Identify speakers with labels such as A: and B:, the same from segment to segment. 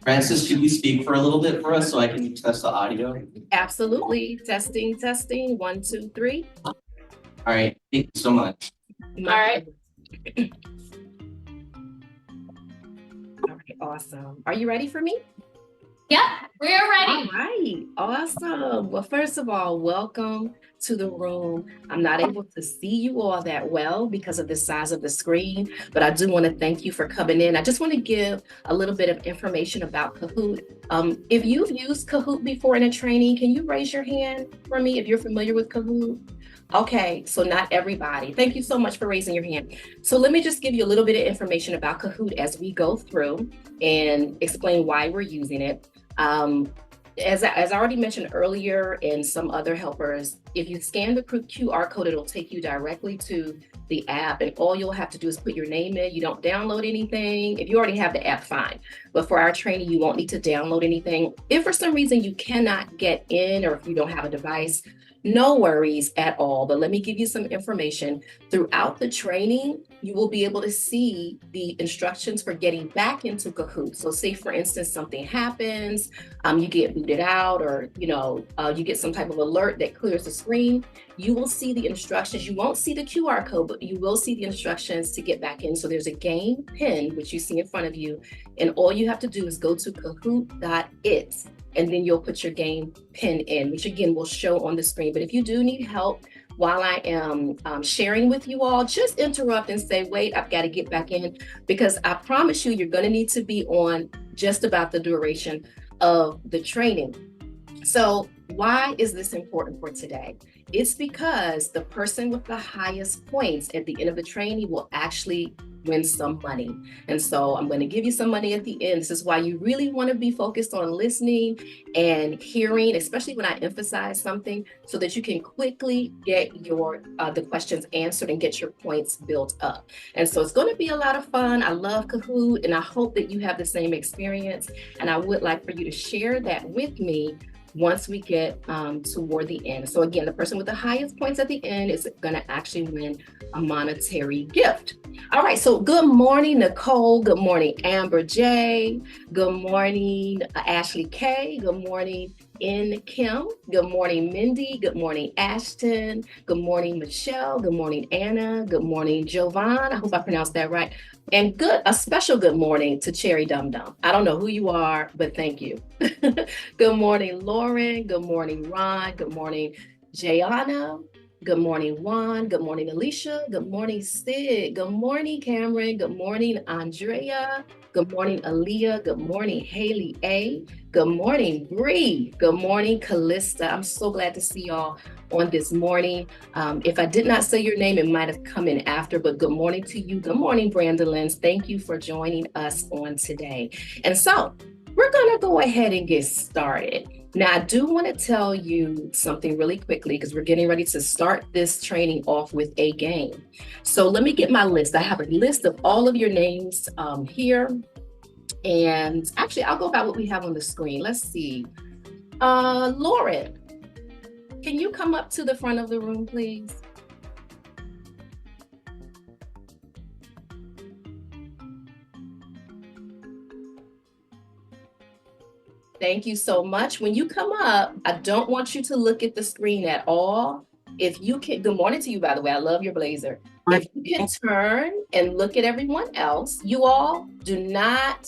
A: Francis, can you speak for a little bit for us so I can test the audio?
B: Absolutely. Testing, testing. 1, 2, 3.
A: All right, thank you so much.
B: All right. All right, awesome. Are you ready for me?
C: Yep, we're
B: All
C: ready.
B: right, awesome. Well, first of all, welcome to the room. I'm not able to see you all that well because of the size of the screen, but I do want to thank you for coming in. I just want to give a little bit of information about Kahoot. If you've used Kahoot before in a training, can you raise your hand for me if you're familiar with Kahoot? Okay, so not everybody. Thank you so much for raising your hand. So let me just give you a little bit of information about Kahoot as we go through and explain why we're using it. As I already mentioned earlier, and some other helpers, if you scan the QR code, it'll take you directly to the app, and all you'll have to do is put your name in. You don't download anything. If you already have the app, fine. But for our training, you won't need to download anything. If for some reason you cannot get in, or if you don't have a device, no worries at all. But let me give you some information. Throughout the training, you will be able to see the instructions for getting back into Kahoot. So say, for instance, something happens, you get booted out, or you get some type of alert that clears the screen. You will see the instructions. You won't see the QR code, but you will see the instructions to get back in. So there's a game pin, which you see in front of you. And all you have to do is go to kahoot.it, and then you'll put your game pin in, which again will show on the screen. But if you do need help while I am sharing with you all, just interrupt and say, wait, I've got to get back in, because I promise you, you're going to need to be on just about the duration of the training. So why is this important for today? It's because the person with the highest points at the end of the training will actually win some money. And so I'm going to give you some money at the end. This is why you really want to be focused on listening and hearing, especially when I emphasize something, so that you can quickly get your the questions answered and get your points built up. And so it's going to be a lot of fun. I love Kahoot, and I hope that you have the same experience. And I would like for you to share that with me once we get toward the end. So again, the person with the highest points at the end is going to actually win a monetary gift. All right, so good morning, Nicole. Good morning, Amber J. Good morning, Ashley K. Good morning, N. Kim. Good morning, Mindy. Good morning, Ashton. Good morning, Michelle. Good morning, Anna. Good morning, Jovan. I hope I pronounced that right. And a special good morning to Cherry Dum Dum. I don't know who you are, but thank you. Good morning, Lauren. Good morning, Ron. Good morning, Jayana. Good morning, Juan. Good morning, Alicia. Good morning, Sid. Good morning, Cameron. Good morning, Andrea. Good morning, Aaliyah. Good morning, Haley A. Good morning, Bree. Good morning, Callista. I'm so glad to see y'all on this morning. If I did not say your name, it might have come in after, but good morning to you. Good morning, Brandon Lens. Thank you for joining us on today. And so we're going to go ahead and get started. Now, I do want to tell you something really quickly, because we're getting ready to start this training off with a game. So let me get my list. I have a list of all of your names here. And actually, I'll go by what we have on the screen. Let's see. Lauren, can you come up to the front of the room, please? Thank you so much. When you come up, I don't want you to look at the screen at all. If you can, good morning to you, by the way. I love your blazer. If you can turn and look at everyone else, you all do not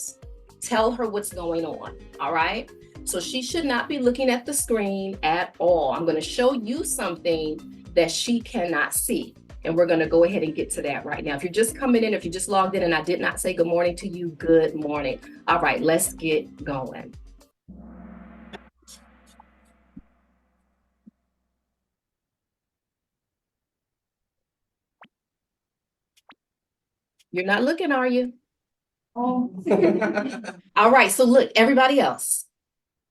B: tell her what's going on, all right? So she should not be looking at the screen at all. I'm going to show you something that she cannot see. And we're going to go ahead and get to that right now. If you're just coming in, if you just logged in and I did not say good morning to you, good morning. All right, let's get going. You're not looking, are you? Oh. All right, so look, everybody else,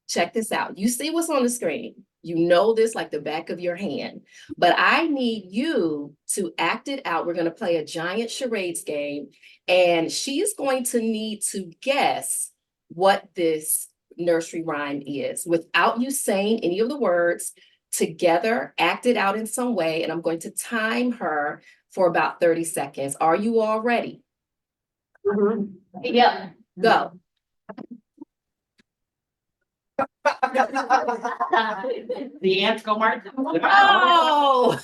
B: check this out. You see what's on the screen. You know this like the back of your hand, but I need you to act it out. We're going to play a giant charades game, and she's going to need to guess what this nursery rhyme is without you saying any of the words. Together, act it out in some way, and I'm going to time her for about 30 seconds. Are you all ready?
C: Yep.
B: Go.
D: The ants go march.
B: Oh!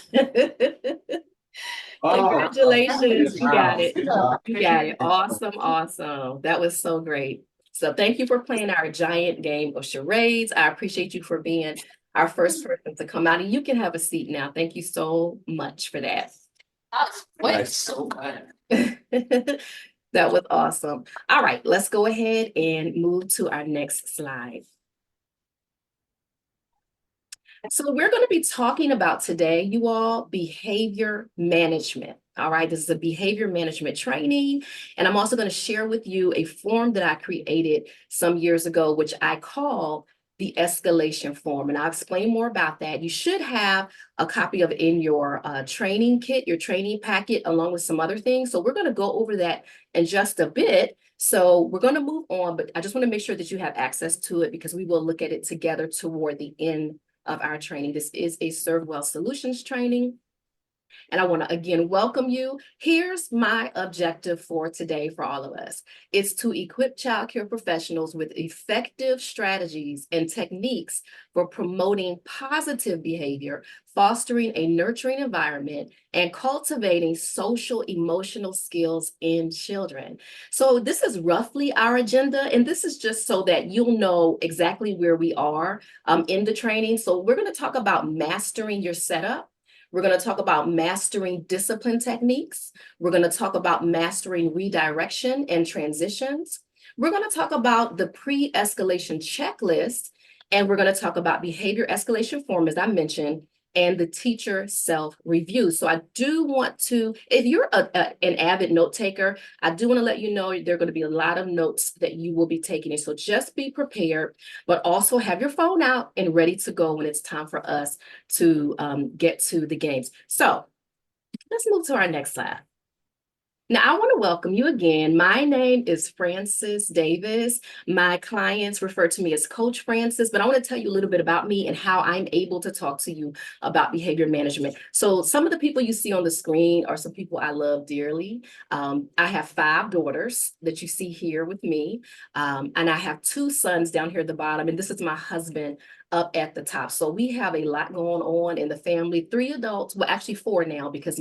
B: Congratulations, you got it. You got it. Awesome, awesome. That was so great. So thank you for playing our giant game of charades. I appreciate you for being our first person to come out, and you can have a seat now. Thank you so much for that.
D: What?
A: So good.
B: That was awesome. All right, let's go ahead and move to our next slide. So we're going to be talking about today, you all, behavior management. All right, this is a behavior management training. And I'm also going to share with you a form that I created some years ago, which I call the escalation form. And I'll explain more about that. You should have a copy of it in your training kit, your training packet, along with some other things. So we're going to go over that in just a bit. So we're going to move on, but I just want to make sure that you have access to it because we will look at it together toward the end of our training. This is a Serve Well Solutions training. And I want to again welcome you. Here's my objective for today for all of us. It's to equip childcare professionals with effective strategies and techniques for promoting positive behavior, fostering a nurturing environment, and cultivating social emotional skills in children. So this is roughly our agenda, and this is just so that you'll know exactly where we are in the training. So we're going to talk about mastering your setup. We're going to talk about mastering discipline techniques. We're going to talk about mastering redirection and transitions. We're going to talk about the pre-escalation checklist, and we're going to talk about behavior escalation form, as I mentioned, and the teacher self-review. So I do want to, if you're an avid note taker, I do want to let you know there are going to be a lot of notes that you will be taking. So just be prepared, but also have your phone out and ready to go when it's time for us to get to the games. So let's move to our next slide. Now, I want to welcome you again. My name is Frances Davis. My clients refer to me as Coach Frances, but I want to tell you a little bit about me and how I'm able to talk to you about behavior management. So some of the people you see on the screen are some people I love dearly. I have 5 daughters that you see here with me, and I have 2 sons down here at the bottom, and this is my husband up at the top. So we have a lot going on in the family. 3 adults, well, actually 4 now because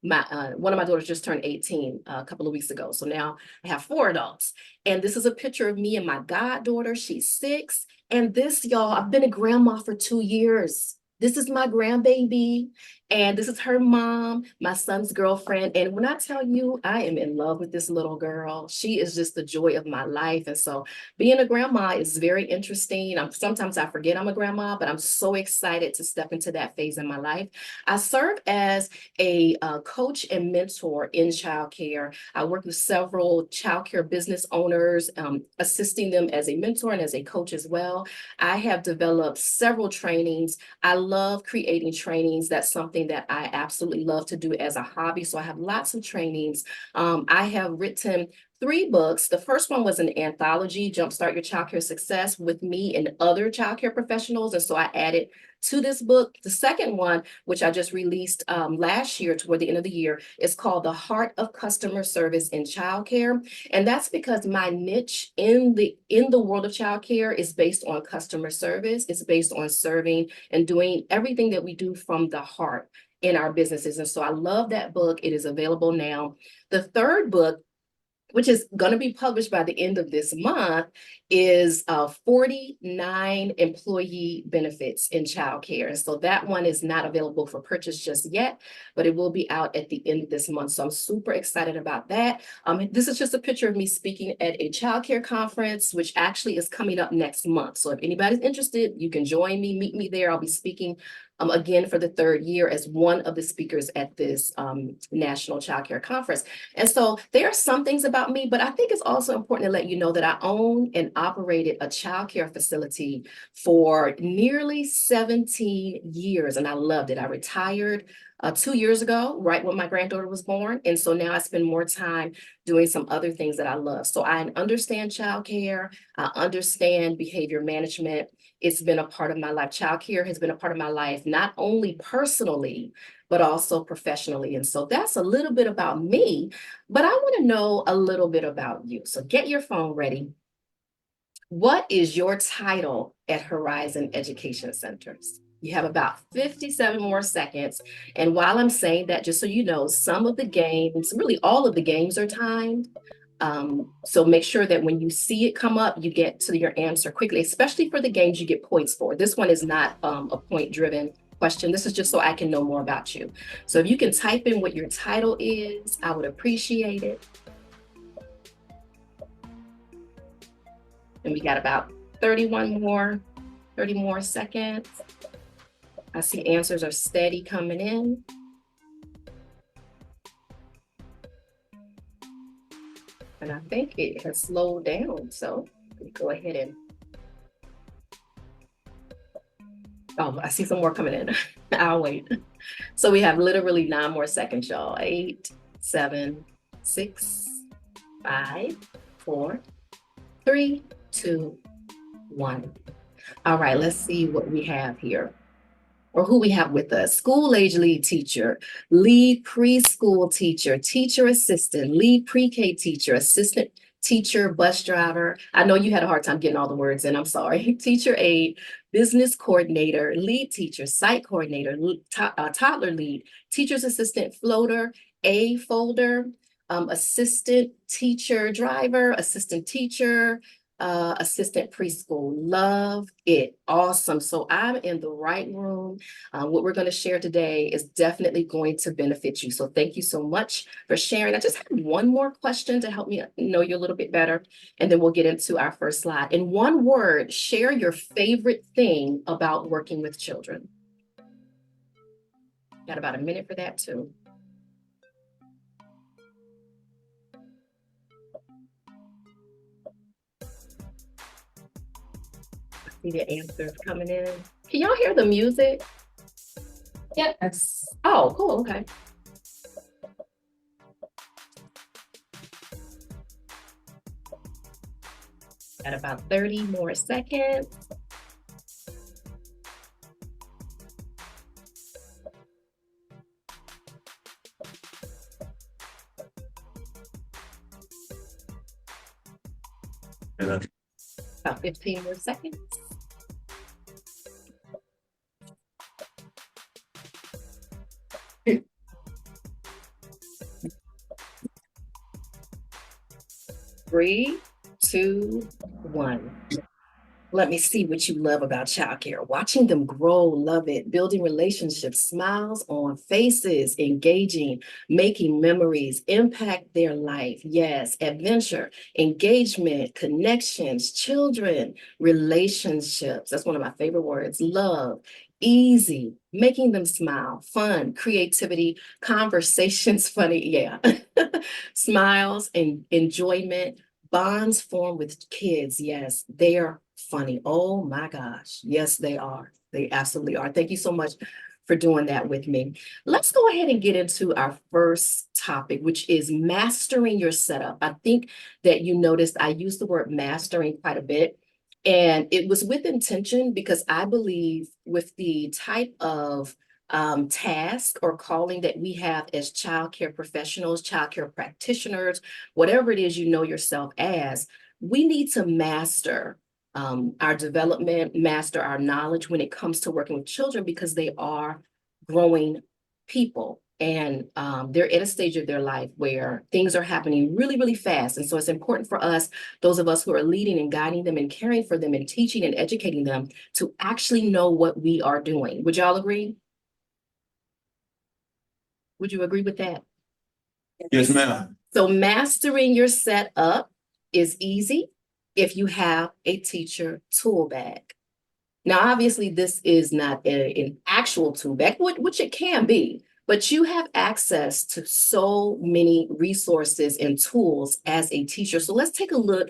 B: one of my daughters just turned 18 a couple of weeks ago. So now I have 4 adults. And this is a picture of me and my goddaughter. She's 6. And this, y'all, I've been a grandma for 2 years. This is my grandbaby. And this is her mom, my son's girlfriend. And when I tell you, I am in love with this little girl. She is just the joy of my life. And so being a grandma is very interesting. Sometimes I forget I'm a grandma, but I'm so excited to step into that phase in my life. I serve as a coach and mentor in childcare. I work with several childcare business owners, assisting them as a mentor and as a coach as well. I have developed several trainings. I love creating trainings. That's something that I absolutely love to do as a hobby. So I have lots of trainings. I have written 3 books. The first one was an anthology, Jumpstart Your Childcare Success, with me and other childcare professionals. And so I added to this book. The second one, which I just released last year toward the end of the year, is called The Heart of Customer Service in Childcare. And that's because my niche in the world of childcare is based on customer service. It's based on serving and doing everything that we do from the heart in our businesses. And so I love that book. It is available now. The third book, which is going to be published by the end of this month, is 49 employee benefits in childcare. And so that one is not available for purchase just yet, but it will be out at the end of this month. So I'm super excited about that. This is just a picture of me speaking at a childcare conference, which actually is coming up next month. So if anybody's interested, you can join me, meet me there. I'll be speaking again for the 3rd year as one of the speakers at this National Childcare Conference. And so there are some things about me, but I think it's also important to let you know that I own and operated a childcare facility for nearly 17 years, and I loved it. I retired 2 years ago, right when my granddaughter was born. And so now I spend more time doing some other things that I love. So I understand childcare, I understand behavior management. It's been a part of my life. Childcare has been a part of my life, not only personally, but also professionally. And so that's a little bit about me, but I want to know a little bit about you. So get your phone ready. What is your title at Horizon Education Centers? You have about 57 more seconds. And while I'm saying that, just so you know, some of the games, really all of the games are timed. So make sure that when you see it come up, you get to your answer quickly, especially for the games you get points for. This one is not a point-driven question. This is just so I can know more about you. So if you can type in what your title is, I would appreciate it. And we got about 30 more seconds. I see answers are steady coming in. And I think it has slowed down. So let me go ahead and, oh, I see some more coming in. I'll wait. So we have literally 9 more seconds, y'all. 8, 7, 6, 5, 4, 3, 2, 1. All right, let's see what we have here, or who we have with us. School age lead teacher, lead preschool teacher, teacher assistant, lead pre-K teacher, assistant teacher, bus driver. I know you had a hard time getting all the words in, I'm sorry. Teacher aide, business coordinator, lead teacher, site coordinator, toddler lead, teacher's assistant, floater, A folder, assistant teacher driver, assistant teacher, assistant preschool. Love it. Awesome. So I'm in the right room. What we're going to share today is definitely going to benefit you. So thank you so much for sharing. I just have one more question to help me know you a little bit better, and then we'll get into our first slide. In one word, share your favorite thing about working with children. Got about a minute for that too. See the answers coming in. Can y'all hear the music?
C: Yes.
B: Oh, cool. Okay. Got about 30 more seconds. About 15 more seconds. Three, 2, 1. Let me see what you love about childcare. Watching them grow, love it. Building relationships, smiles on faces, engaging, making memories, impact their life. Yes, adventure, engagement, connections, children, relationships. That's one of my favorite words. Love, easy, making them smile, fun, creativity, conversations, funny. Yeah. Smiles and enjoyment, bonds formed with kids. Yes, they are funny. Oh my gosh. Yes, they are. They absolutely are. Thank you so much for doing that with me. Let's go ahead and get into our first topic, which is mastering your setup. I think that you noticed I used the word mastering quite a bit. And it was with intention because I believe with the type of task or calling that we have as childcare professionals, childcare practitioners, whatever it is you know yourself as, we need to master our development, master our knowledge when it comes to working with children because they are growing people. And they're at a stage of their life where things are happening really, really fast. And so it's important for us, those of us who are leading and guiding them and caring for them and teaching and educating them to actually know what we are doing. Would y'all agree? Would you agree with that?
E: Yes, ma'am.
B: So mastering your setup is easy if you have a teacher tool bag. Now, obviously, this is not an actual tool bag, which it can be, but you have access to so many resources and tools as a teacher. So let's take a look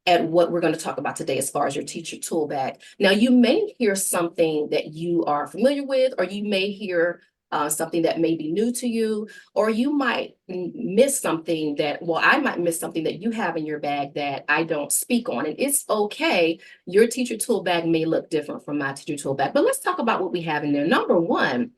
B: at what we're going to talk about today as far as your teacher tool bag. Now, you may hear something that you are familiar with, or you may hear something that may be new to you, or you might miss something that, well, I might miss something that you have in your bag that I don't speak on. And it's okay. Your teacher tool bag may look different from my teacher tool bag, but let's talk about what we have in there. Number one,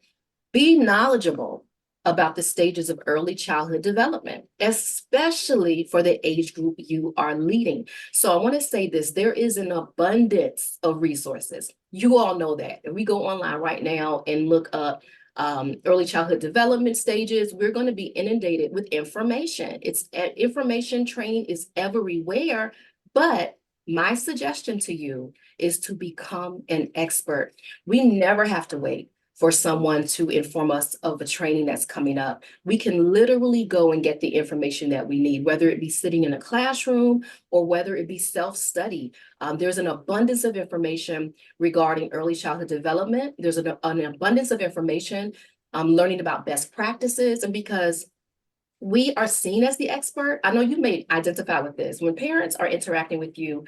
B: be knowledgeable. about the stages of early childhood development, especially for the age group you are leading. So I want to say this, there is an abundance of resources. You all know that. If we go online right now and look up early childhood development stages, we're going to be inundated with information. Information training is everywhere, but my suggestion to you is to become an expert. We never have to wait for someone to inform us of a training that's coming up. We can literally go and get the information that we need, whether it be sitting in a classroom or whether it be self-study. There's an abundance of information regarding early childhood development. There's an abundance of information learning about best practices. And because we are seen as the expert, I know you may identify with this. When parents are interacting with you,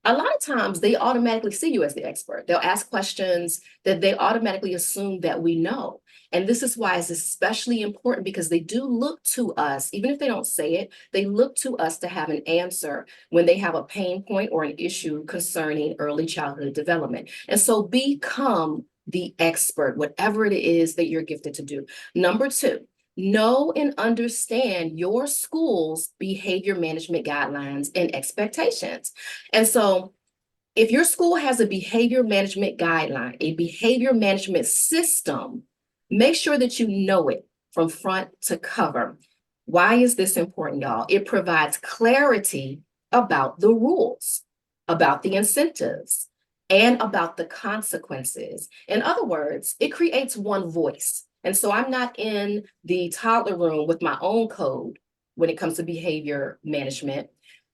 B: a lot of times they automatically see you as the expert. They'll ask questions that they automatically assume that we know. And this is why it's especially important, because they do look to us, even if they don't say it, they look to us to have an answer when they have a pain point or an issue concerning early childhood development. And so become the expert, whatever it is that you're gifted to do. Number two, know and understand your school's behavior management guidelines and expectations. And so if your school has a behavior management guideline, a behavior management system, make sure that you know it from front to cover. Why is this important, y'all? It provides clarity about the rules, about the incentives, and about the consequences. In other words, it creates one voice. And so I'm not in the toddler room with my own code when it comes to behavior management.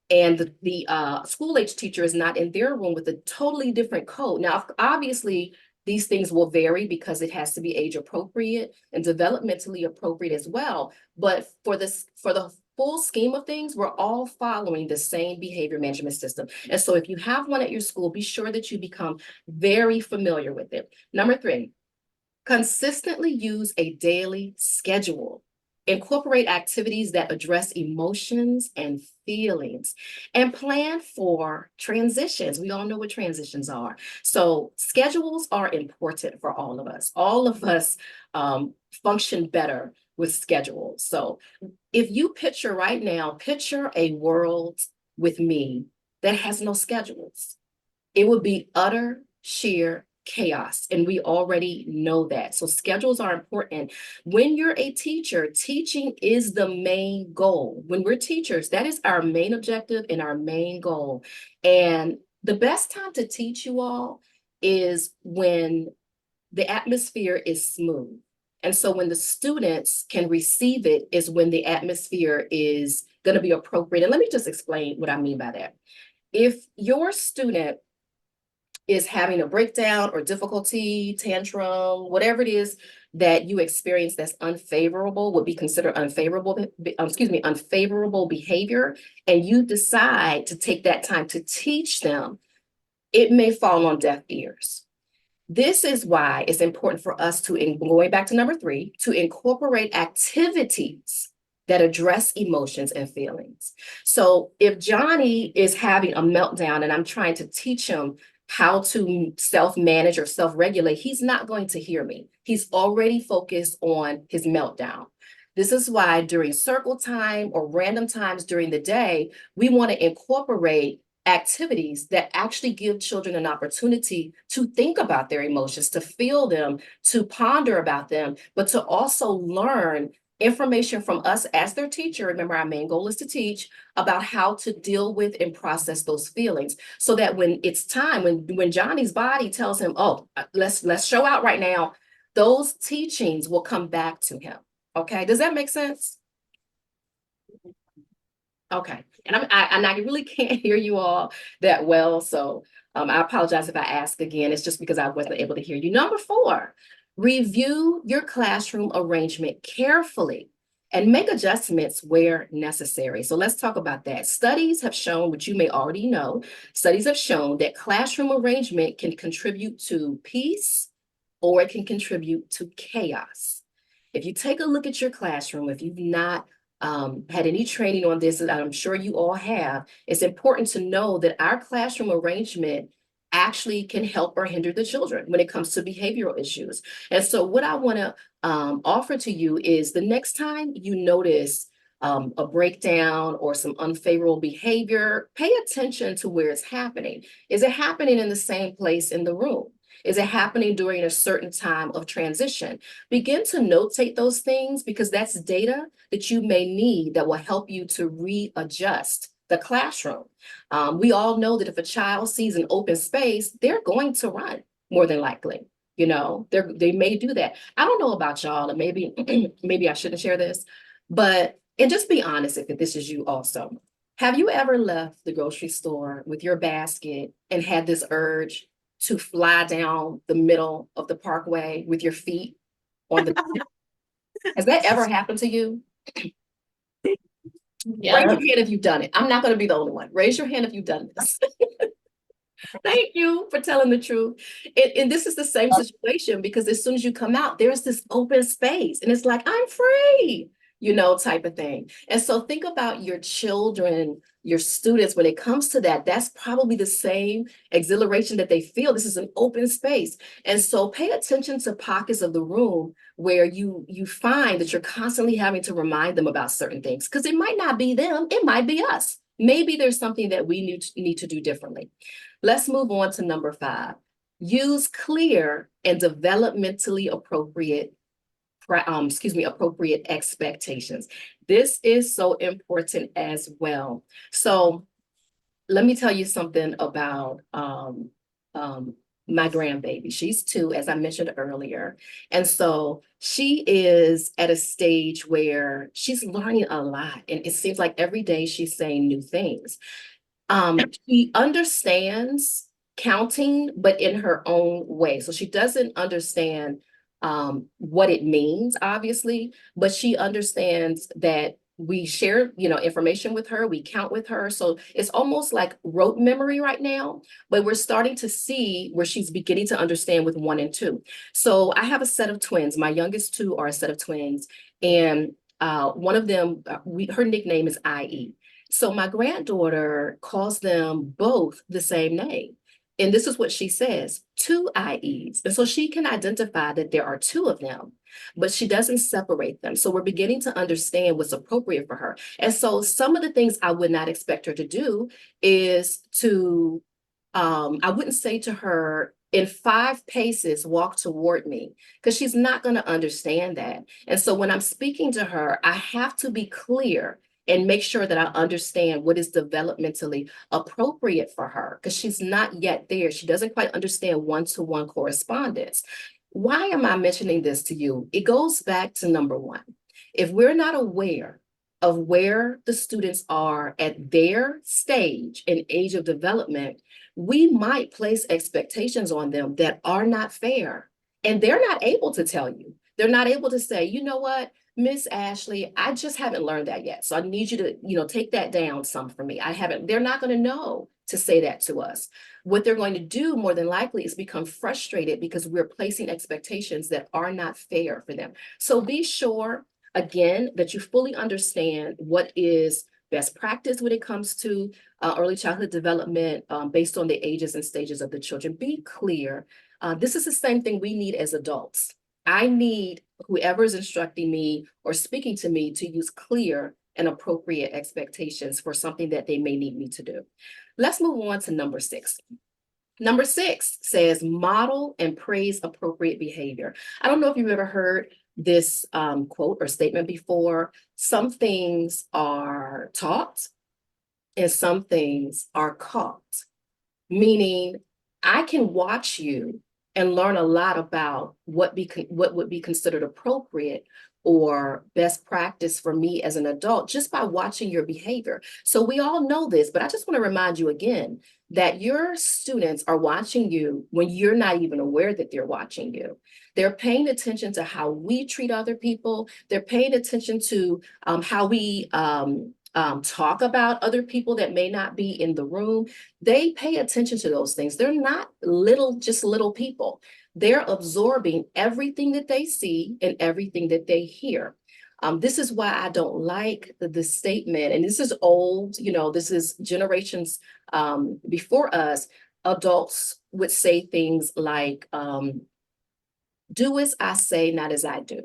B: And the school age teacher is not in their room with a totally different code. Now, obviously, these things will vary because it has to be age appropriate and developmentally appropriate as well. But for the full scheme of things, we're all following the same behavior management system. And so if you have one at your school, be sure that you become very familiar with it. Number three, consistently use a daily schedule. Incorporate activities that address emotions and feelings, and plan for transitions. We all know what transitions are. So schedules are important for all of us. All of us function better with schedules. So if you picture right now, picture a world with me that has no schedules. It would be utter, sheer chaos, and we already know that. So schedules are important. When you're a teacher, teaching is the main goal. When we're teachers, that is our main objective and our main goal. And the best time to teach you all is when the atmosphere is smooth. And so when the students can receive it is when the atmosphere is going to be appropriate. And let me just explain what I mean by that. If your student is having a breakdown or difficulty, tantrum, whatever it is that you experience that's unfavorable, would be considered unfavorable behavior, and you decide to take that time to teach them, it may fall on deaf ears. This is why it's important for us to, going back to number three, to incorporate activities that address emotions and feelings. So if Johnny is having a meltdown and I'm trying to teach him how to self-manage or self-regulate, he's not going to hear me. He's already focused on his meltdown. This is why during circle time or random times during the day, we want to incorporate activities that actually give children an opportunity to think about their emotions, to feel them, to ponder about them, but to also learn information from us as their teacher. Remember, our main goal is to teach about how to deal with and process those feelings, so that when it's time, when Johnny's body tells him, oh, let's show out right now, those teachings will come back to him. Okay, does that make sense? Okay, and I really can't hear you all that well, so I apologize if I ask again. It's just because I wasn't able to hear you. Number four, review your classroom arrangement carefully and make adjustments where necessary. So let's talk about that. Studies have shown, which you may already know, studies have shown that classroom arrangement can contribute to peace or it can contribute to chaos. If you take a look at your classroom, if you've not had any training on this, and I'm sure you all have, it's important to know that our classroom arrangement actually can help or hinder the children when it comes to behavioral issues. And so what I want to offer to you is the next time you notice a breakdown or some unfavorable behavior, pay attention to where it's happening. Is it happening in the same place in the room? Is it happening during a certain time of transition? Begin to notate those things because that's data that you may need that will help you to readjust the classroom. We all know that if a child sees an open space, they're going to run more than likely. You know, they may do that. I don't know about y'all, and maybe maybe I shouldn't share this, but and just be honest if this is you also. Have you ever left the grocery store with your basket and had this urge to fly down the middle of the parkway with your feet on the? Has that ever happened to you?
D: Yeah.
B: Raise your hand if you've done it. I'm not going to be the only one. Raise your hand if you've done this. Thank you for telling the truth. And this is the same situation because as soon as you come out, there's this open space and it's like, I'm free, you know, type of thing. And so think about your children, your students, when it comes to that, that's probably the same exhilaration that they feel. This is an open space. And so pay attention to pockets of the room where you find that you're constantly having to remind them about certain things because it might not be them, it might be us. Maybe there's something that we need to do differently. Let's move on to number 5. Use clear and developmentally appropriate appropriate expectations. This is so important as well. So let me tell you something about my grandbaby. She's 2, as I mentioned earlier. And so she is at a stage where she's learning a lot. And it seems like every day she's saying new things. She understands counting, but in her own way. So she doesn't understand what it means, obviously, but she understands that we share, you know, information with her, we count with her. So it's almost like rote memory right now, but we're starting to see where she's beginning to understand with 1 and 2. So I have a set of twins. My youngest 2 are a set of twins. And one of them, her nickname is IE. So my granddaughter calls them both the same name. And this is what she says, 2 IEs. And so she can identify that there are 2 of them, but she doesn't separate them. So we're beginning to understand what's appropriate for her. And so some of the things I would not expect her to do is to, I wouldn't say to her, in 5 paces, walk toward me, because she's not going to understand that. And so when I'm speaking to her, I have to be clear and make sure that I understand what is developmentally appropriate for her, because she's not yet there. She doesn't quite understand one-to-one correspondence. Why am I mentioning this to you? It goes back to number 1. If we're not aware of where the students are at their stage and age of development, we might place expectations on them that are not fair. And they're not able to tell you. They're not able to say, you know what? Miss Ashley, I just haven't learned that yet. So I need you to, you know, take that down some for me. They're not going to know to say that to us. What they're going to do more than likely is become frustrated because we're placing expectations that are not fair for them. So be sure, again, that you fully understand what is best practice when it comes to early childhood development based on the ages and stages of the children. Be clear. This is the same thing we need as adults. I need whoever is instructing me or speaking to me to use clear and appropriate expectations for something that they may need me to do. Let's move on to number 6. Number 6 says model and praise appropriate behavior. I don't know if you've ever heard this quote or statement before. Some things are taught and some things are caught, meaning I can watch you and learn a lot about what would be considered appropriate or best practice for me as an adult just by watching your behavior. So we all know this, but I just want to remind you again that your students are watching you when you're not even aware that they're watching you. They're paying attention to how we treat other people. They're paying attention to how we talk about other people that may not be in the room. They pay attention to those things. They're not just little people. They're absorbing everything that they see and everything that they hear. This is why I don't like the statement, and this is old, you know, this is generations before us. adults would say things like, do as I say, not as I do.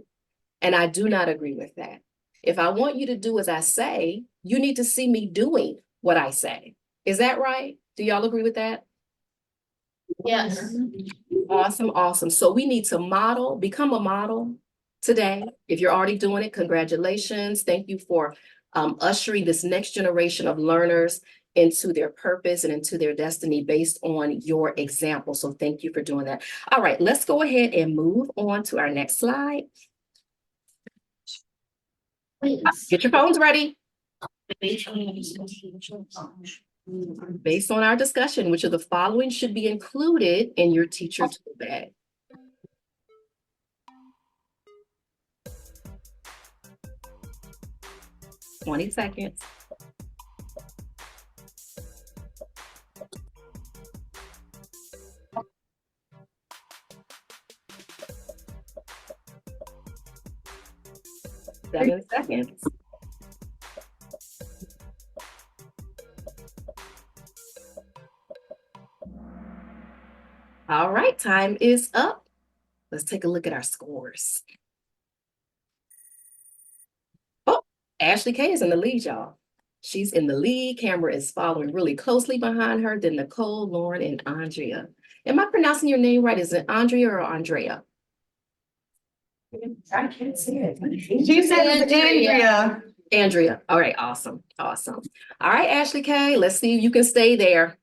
B: And I do not agree with that. If I want you to do as I say, you need to see me doing what I say. Is that right? Do y'all agree with that?
D: Yes.
B: Awesome, awesome. So we need to model, become a model today. If you're already doing it, congratulations. Thank you for ushering this next generation of learners into their purpose and into their destiny based on your example. So thank you for doing that. All right, let's go ahead and move on to our next slide. Get your phones ready. Based on our discussion, which of the following should be included in your teacher tool bag? Twenty seconds. Seven seconds. All right, time is up. Let's take a look at our scores. Oh, Ashley K is in the lead, y'all. She's in the lead. Camera is following really closely behind her. Then Nicole, Lauren, and Andrea. Am I pronouncing your name right? Is it Andrea or Andrea?
C: I can't see it.
D: She said Andrea.
B: Andrea. All right, awesome, awesome. All right, Ashley K, let's see if you can stay there.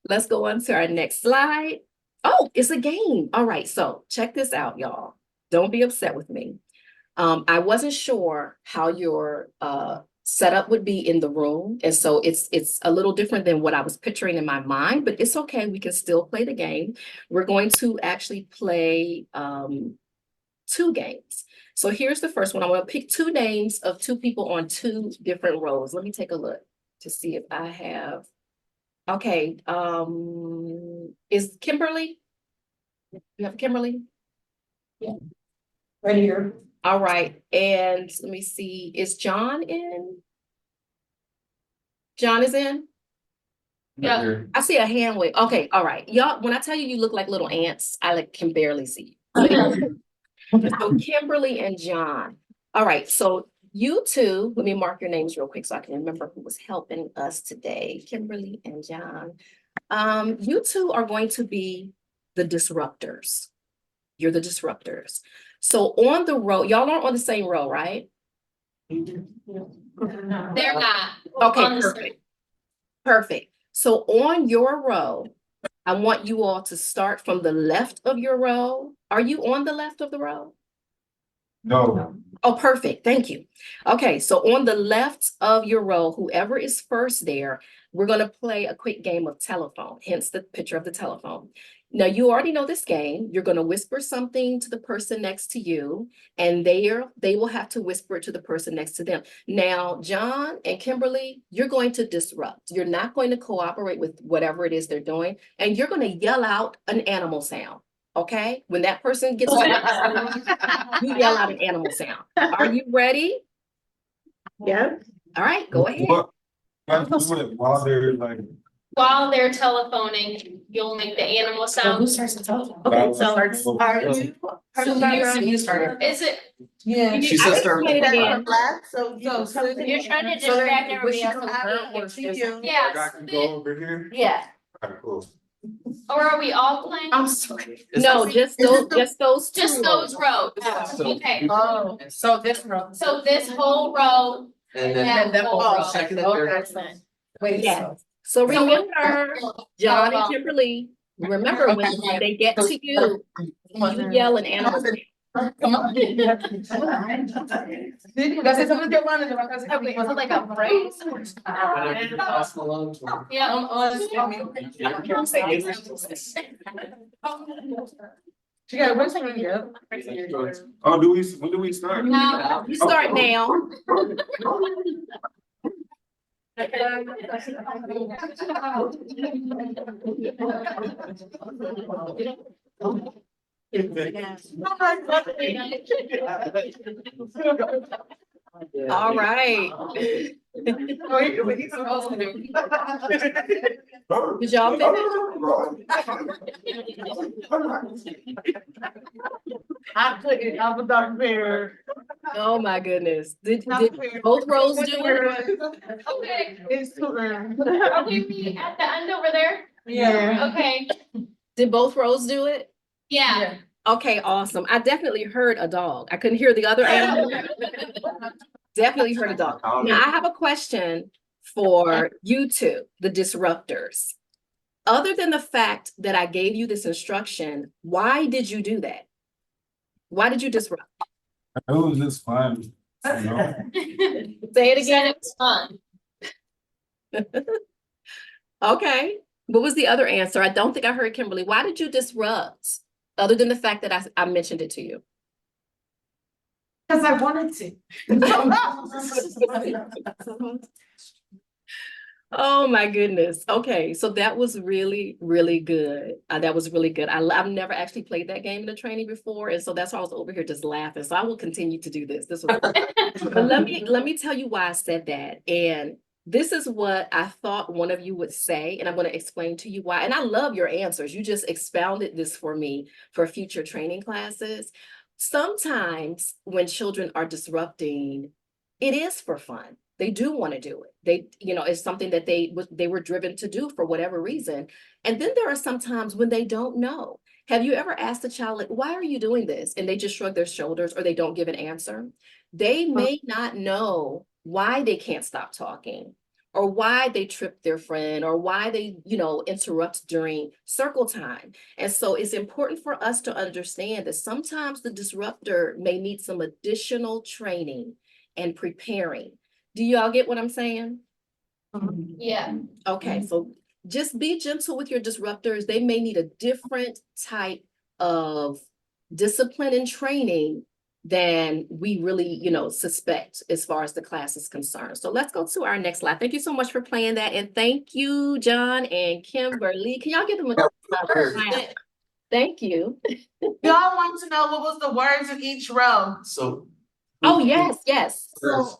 B: Let's go on to our next slide. Oh, it's a game. All right, so check this out, y'all. Don't be upset with me. I wasn't sure how your setup would be in the room. And so it's a little different than what I was picturing in my mind, but it's okay. We can still play the game. We're going to actually play two games. So here's the first one. I'm going to pick two names of two people on two different rows. Let me take a look to see if I have. Okay. Is Kimberly? You have Kimberly?
C: Yeah. Right here.
B: All right, and let me see, is John in? John is in?
D: Yeah.
B: I see a hand wave. Okay, all right. Y'all, when I tell you you look like little ants, I like can barely see you. So Kimberly and John. All right, so you two, let me mark your names real quick so I can remember who was helping us today. Kimberly and John. You two are going to be the disruptors. You're the disruptors. So on the row, y'all aren't on the same row, right?
D: They're not.
B: Okay,
D: On the
B: perfect. Perfect. So on your row, I want you all to start from the left of your row. Are you on the left of the row?
E: No.
B: Oh, perfect. Thank you. Okay, so on the left of your row, whoever is first there, we're going to play a quick game of telephone, hence the picture of the telephone. Now, you already know this game. You're going to whisper something to the person next to you, and they will have to whisper it to the person next to them. Now, John and Kimberly, you're going to disrupt. You're not going to cooperate with whatever it is they're doing, and you're going to yell out an animal sound. Okay, when that person gets you yell out an animal sound. Are you ready? Yeah. All right, go ahead.
E: What? That's what, while they're like.
D: While they're telephoning, you'll make the animal sound.
C: Who starts the telephone?
B: Okay, so
C: Are you? You started.
D: Is it,
C: Yeah.
A: She said start.
B: explain it again.
C: So.
D: you're trying to distract everybody else? Yeah.
E: I can go over here.
D: Yeah.
E: Alright, cool.
D: Or are we all playing?
C: I'm sorry.
B: No, just those two
D: Just those rows.
A: So-
D: Okay,
C: Oh, so this row.
D: so this whole row.
A: And
D: and
A: then
D: that whole row.
A: second and third.
C: Wait,
B: Yeah.
C: so.
B: So remember, John and Kimberly, remember when they get to you, you yell an animal sound.
C: Come on. That's something que one de vacaciones.
D: Okay, so like a phrase?
A: Whatever pass along to.
D: Yeah.
C: She got one second here.
E: Oh, when do we start?
D: Now.
B: You start now. All right.
C: He's supposed to do.
B: Did y'all finish?
C: I couldn't, I was Dr. Bear.
B: Oh my goodness. Did both rows do it?
D: Okay,
C: It's too early.
D: are we at the end over there?
C: Yeah.
D: Okay,
B: Did both rows do it?
D: yeah.
B: Okay, awesome. I definitely heard a dog. I couldn't hear the other animal. Definitely heard a dog. Now I have a question for you two, the disruptors. Other than the fact that I gave you this instruction, why did you do that? Why did you disrupt?
E: It was just fun, you know?
B: Say it
D: You said
B: again.
D: it was fun.
B: Okay. What was the other answer? I don't think I heard Kimberly. Why did you disrupt? Other than the fact that I mentioned it to you.
C: Cause I wanted to.
B: Oh my goodness. Okay, so that was really, really good. That was really good. I've never actually played that game in a training before, and so that's why I was over here just laughing. So I will continue to do this. This was, but let me tell you why I said that. And this is what I thought one of you would say, and I'm going to explain to you why. And I love your answers. You just expounded this for me for future training classes. Sometimes when children are disrupting, it is for fun. They do want to do it. They, it's something that they were driven to do for whatever reason. And then there are some times when they don't know. Have you ever asked a child, like, why are you doing this? And they just shrug their shoulders or they don't give an answer. They may not know why they can't stop talking or why they tripped their friend or why they, interrupt during circle time. And so it's important for us to understand that sometimes the disruptor may need some additional training and preparing. Do y'all get what I'm saying?
D: Yeah.
B: Okay, so just be gentle with your disruptors. They may need a different type of discipline and training than we really, suspect as far as the class is concerned. So let's go to our next slide. Thank you so much for playing that. And thank you, John and Kimberly. Can y'all give them a clap? Thank you.
C: Y'all want to know what was the words in each row?
A: So.
B: Oh, yes.
A: First.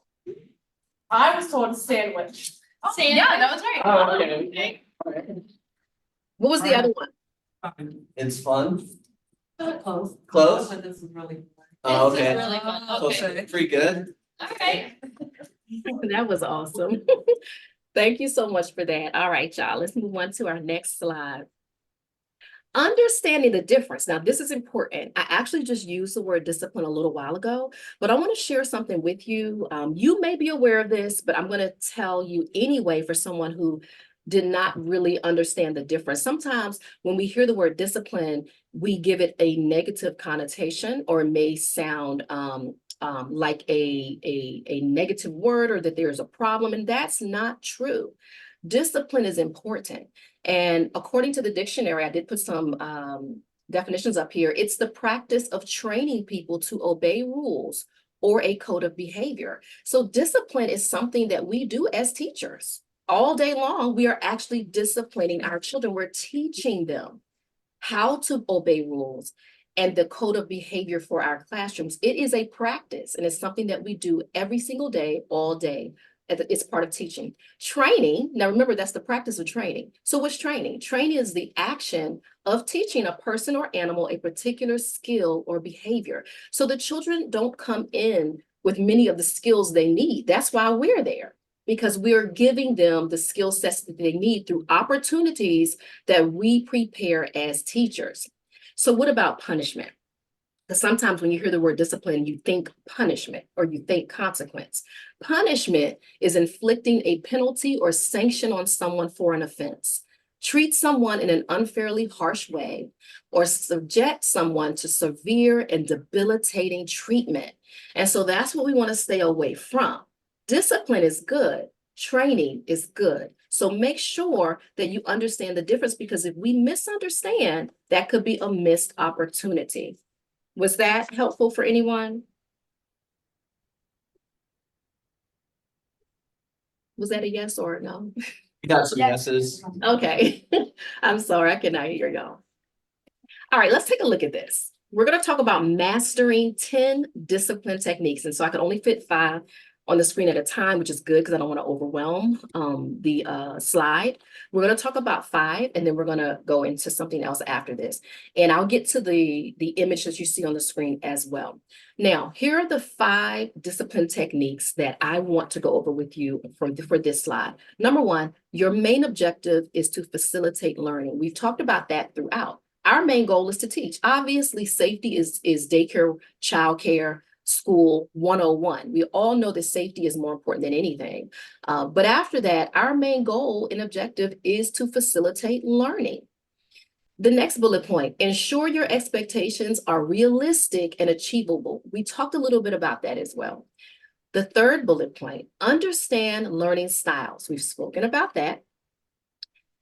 C: I was told sandwich.
D: Sandwich.
B: Yeah, that was right.
C: Oh, okay.
B: What was the other one?
A: It's fun.
C: Close.
A: Close?
C: But this is really.
A: Oh,
D: This is
A: okay.
D: really fun.
A: So
D: Okay.
A: it's pretty good.
D: All right.
B: That was awesome. Thank you so much for that. All right, y'all, let's move on to our next slide. Understanding the difference. Now, this is important. I actually just used the word discipline a little while ago, but I want to share something with you. You may be aware of this, but I'm going to tell you anyway for someone who did not really understand the difference. Sometimes when we hear the word discipline, we give it a negative connotation, or it may sound like a negative word, or that there's a problem, and that's not true. Discipline is important. And according to the dictionary, I did put some definitions up here. It's the practice of training people to obey rules or a code of behavior. So discipline is something that we do as teachers. All day long, we are actually disciplining our children. We're teaching them how to obey rules and the code of behavior for our classrooms. It is a practice, and it's something that we do every single day, all day. It's part of teaching. Training, now remember, that's the practice of training. So what's training? Training is the action of teaching a person or animal a particular skill or behavior. So the children don't come in with many of the skills they need. That's why we're there, because we're giving them the skill sets that they need through opportunities that we prepare as teachers. So what about punishment? Because sometimes when you hear the word discipline, you think punishment or you think consequence. Punishment is inflicting a penalty or sanction on someone for an offense. Treat someone in an unfairly harsh way or subject someone to severe and debilitating treatment. And so that's what we want to stay away from. Discipline is good. Training is good. So make sure that you understand the difference, because if we misunderstand, that could be a missed opportunity. Was that helpful for anyone? Was that a yes or a no?
A: You got some yeses.
B: Okay, I'm sorry, I cannot hear y'all. All right, let's take a look at this. We're going to talk about mastering 10 discipline techniques. And so I could only fit 5. on the screen at a time, which is good because I don't want to overwhelm the slide. We're going to talk about 5, and then we're going to go into something else after this. And I'll get to the image that you see on the screen as well. Now, here are the 5 discipline techniques that I want to go over with you for this slide. Number 1, your main objective is to facilitate learning. We've talked about that throughout. Our main goal is to teach. Obviously, safety is daycare, childcare, school 101. We all know that safety is more important than anything. But after that, our main goal and objective is to facilitate learning. The next bullet point, ensure your expectations are realistic and achievable. We talked a little bit about that as well. The third bullet point, understand learning styles. We've spoken about that.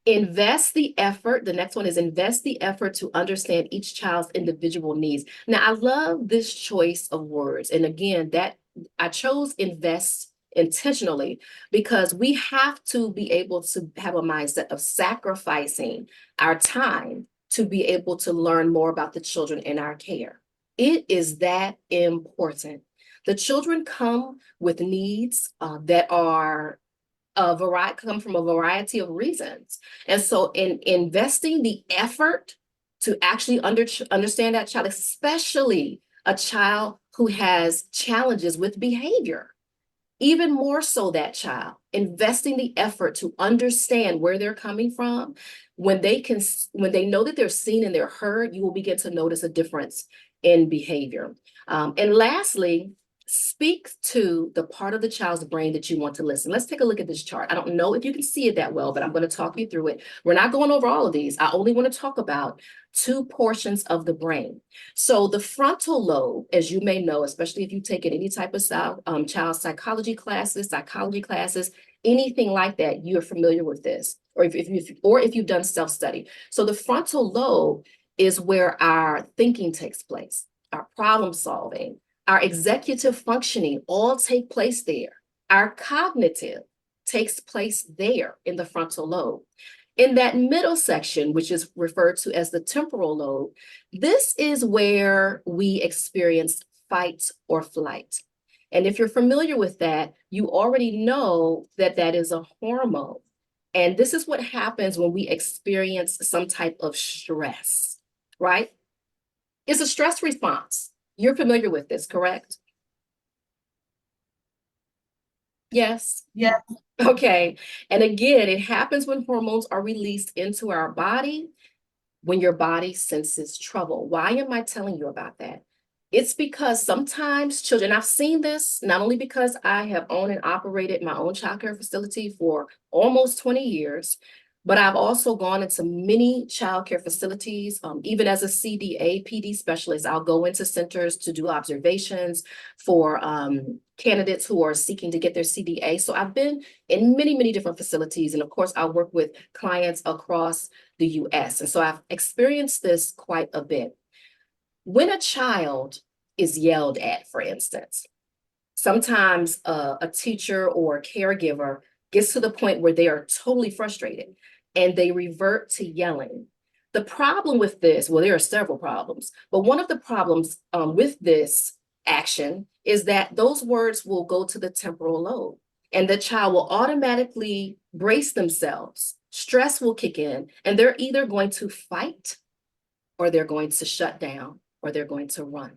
B: Invest the effort. The next one is invest the effort to understand each child's individual needs. Now, I love this choice of words. And again, that I chose invest intentionally because we have to be able to have a mindset of sacrificing our time to be able to learn more about the children in our care. It is that important. The children come with needs that are come from a variety of reasons. And so in investing the effort to actually understand that child, especially a child who has challenges with behavior, even more so that child, investing the effort to understand where they're coming from, when they know that they're seen and they're heard, you will begin to notice a difference in behavior. And lastly, speak to the part of the child's brain that you want to listen. Let's take a look at this chart. I don't know if you can see it that well, but I'm going to talk you through it. We're not going over all of these. I only want to talk about 2 portions of the brain. So the frontal lobe, as you may know, especially if you've taken any type of child psychology classes, anything like that, you're familiar with this, or if you've done self-study. So the frontal lobe is where our thinking takes place, our problem solving, our executive functioning all take place there. Our cognitive takes place there in the frontal lobe. In that middle section, which is referred to as the temporal lobe, this is where we experience fight or flight. And if you're familiar with that, you already know that that is a hormone. And this is what happens when we experience some type of stress, right? It's a stress response. You're familiar with this, correct? Yes.
C: Yes.
B: Okay. And again, it happens when hormones are released into our body, when your body senses trouble. Why am I telling you about that? It's because sometimes children, I've seen this not only because I have owned and operated my own childcare facility for almost 20 years, but I've also gone into many childcare facilities. Even as a CDA PD specialist, I'll go into centers to do observations for candidates who are seeking to get their CDA. So I've been in many, many different facilities. And of course, I work with clients across the US. And so I've experienced this quite a bit. When a child is yelled at, for instance, sometimes a teacher or a caregiver gets to the point where they are totally frustrated and they revert to yelling. The problem with this, well, there are several problems, but one of the problems with this action is that those words will go to the temporal lobe and the child will automatically brace themselves. Stress will kick in and they're either going to fight or they're going to shut down or they're going to run.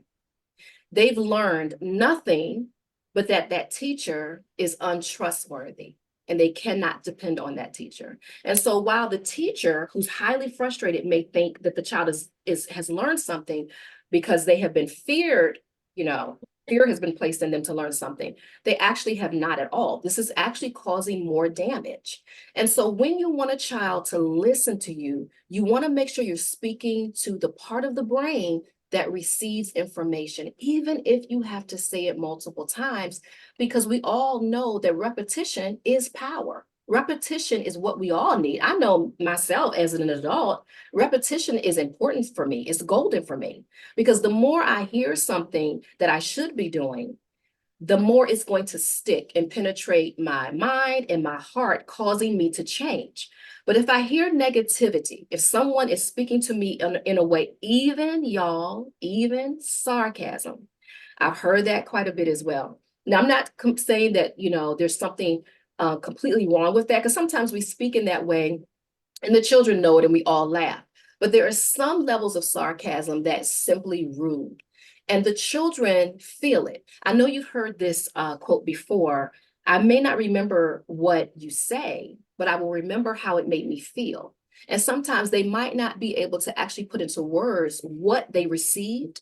B: They've learned nothing but that teacher is untrustworthy and they cannot depend on that teacher. And so while the teacher who's highly frustrated may think that the child has learned something because they have been feared, fear has been placed in them to learn something, they actually have not at all. This is actually causing more damage. And so when you want a child to listen to you, you want to make sure you're speaking to the part of the brain that receives information, even if you have to say it multiple times, because we all know that repetition is power. Repetition is what we all need. I know myself as an adult, repetition is important for me. It's golden for me because the more I hear something that I should be doing, the more it's going to stick and penetrate my mind and my heart, causing me to change. But if I hear negativity, if someone is speaking to me in a way, even sarcasm, I've heard that quite a bit as well. Now, I'm not saying that, there's something completely wrong with that, because sometimes we speak in that way and the children know it and we all laugh. But there are some levels of sarcasm that's simply rude. And the children feel it. I know you've heard this quote before. I may not remember what you say, but I will remember how it made me feel. And sometimes they might not be able to actually put into words what they received,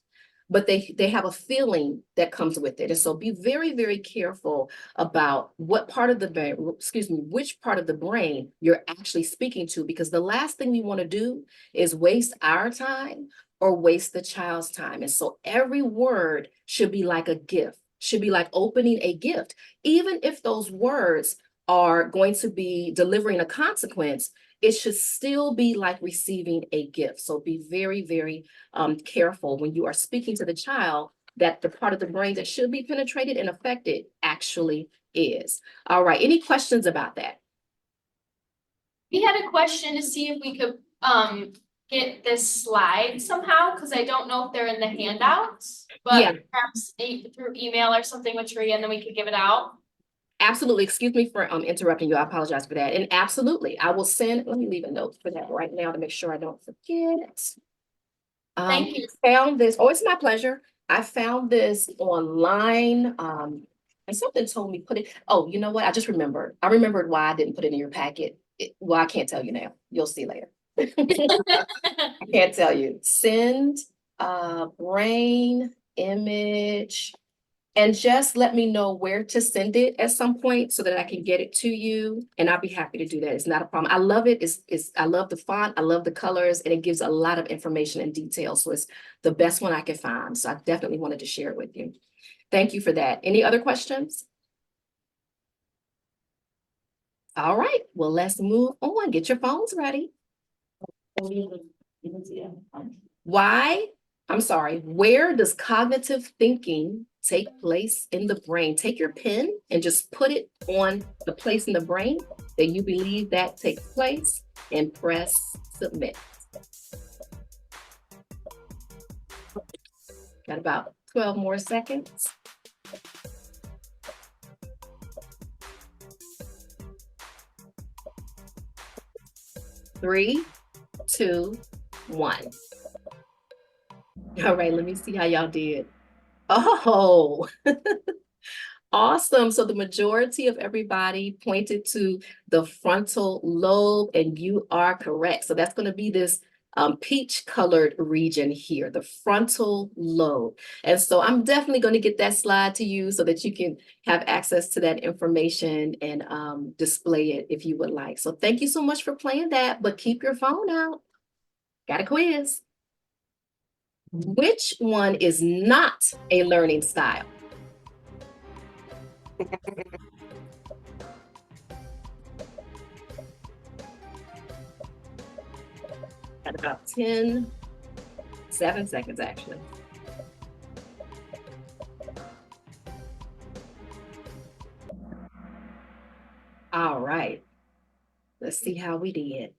B: but they have a feeling that comes with it. And so be very, very careful about what part of the brain, which part of the brain you're actually speaking to, because the last thing we want to do is waste our time or waste the child's time. And so every word should be like a gift, should be like opening a gift. Even if those words are going to be delivering a consequence, it should still be like receiving a gift. So be very, very careful when you are speaking to the child that the part of the brain that should be penetrated and affected actually is. All right, any questions about that?
D: We had a question to see if we could get this slide somehow, because I don't know if they're in the handouts.
B: Yeah.
D: But perhaps through email or something with Tree, and then we could give it out.
B: Absolutely. Excuse me for interrupting you. I apologize for that. And absolutely, I will send, let me leave a note for that right now to make sure I don't forget.
D: Thank you.
B: Found this. Oh, it's my pleasure. I found this online. And something told me put it. Oh, you know what? I just remembered. I remembered why I didn't put it in your packet. Well, I can't tell you now. You'll see later. I can't tell you. Send brain image. And just let me know where to send it at some point so that I can get it to you. And I'll be happy to do that. It's not a problem. I love it. I love the font. I love the colors, and it gives a lot of information and detail. So it's the best one I could find. So I definitely wanted to share it with you. Thank you for that. Any other questions? All right. Well, let's move on. Get your phones ready. Where does cognitive thinking take place in the brain? Take your pen and just put it on the place in the brain that you believe that takes place and press submit. Got about 12 more seconds. Three, two, one. All right, let me see how y'all did. Oh, awesome. So the majority of everybody pointed to the frontal lobe, and you are correct. So that's going to be this peach colored region here, the frontal lobe. And so I'm definitely going to get that slide to you so that you can have access to that information and display it if you would like. So thank you so much for playing that, but keep your phone out. Got a quiz. Which one is not a learning style? At about 7 seconds, actually. All right. Let's see how we did.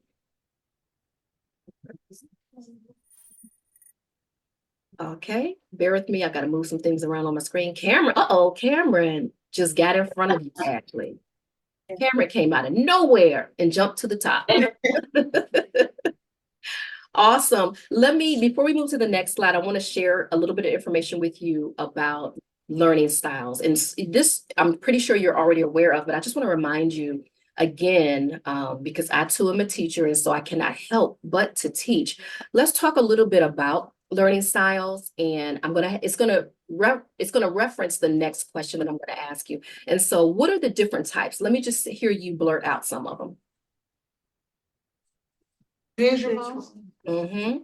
B: Okay, bear with me. I got to move some things around on my screen. Cameron just got in front of you, actually. Cameron came out of nowhere and jumped to the top. Awesome. Before we move to the next slide, I want to share a little bit of information with you about learning styles. And this, I'm pretty sure you're already aware of, but I just want to remind you again, because I too am a teacher, and so I cannot help but to teach. Let's talk a little bit about learning styles, and it's gonna reference the next question that I'm gonna ask you. And so what are the different types? Let me just hear you blurt out some of them.
C: Visual.
B: Mm-hmm.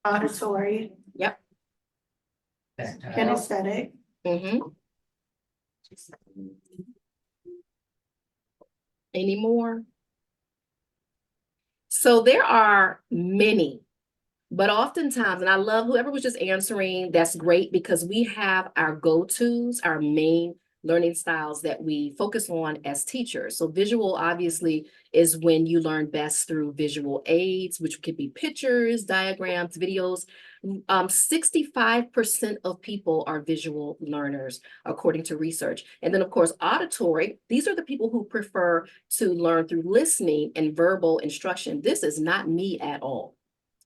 F: Auditory.
B: Yep.
F: Kinesthetic.
B: Mm-hmm. Any more? So there are many, but oftentimes, and I love whoever was just answering, that's great, because we have our go-tos, our main learning styles that we focus on as teachers. So visual obviously is when you learn best through visual aids, which could be pictures, diagrams, videos. 65% of people are visual learners, according to research. And then of course, auditory, these are the people who prefer to learn through listening and verbal instruction. This is not me at all.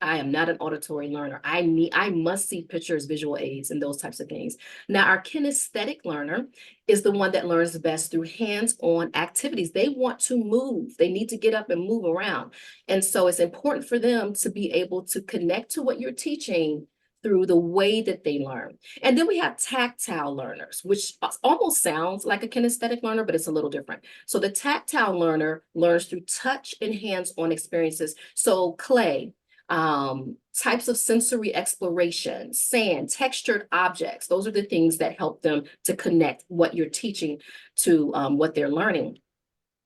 B: I am not an auditory learner. I must see pictures, visual aids, and those types of things. Now, our kinesthetic learner is the one that learns best through hands-on activities. They want to move. They need to get up and move around. And so it's important for them to be able to connect to what you're teaching through the way that they learn. And then we have tactile learners, which almost sounds like a kinesthetic learner, but it's a little different. So the tactile learner learns through touch and hands-on experiences. So clay, types of sensory exploration, sand, textured objects. Those are the things that help them to connect what you're teaching to what they're learning.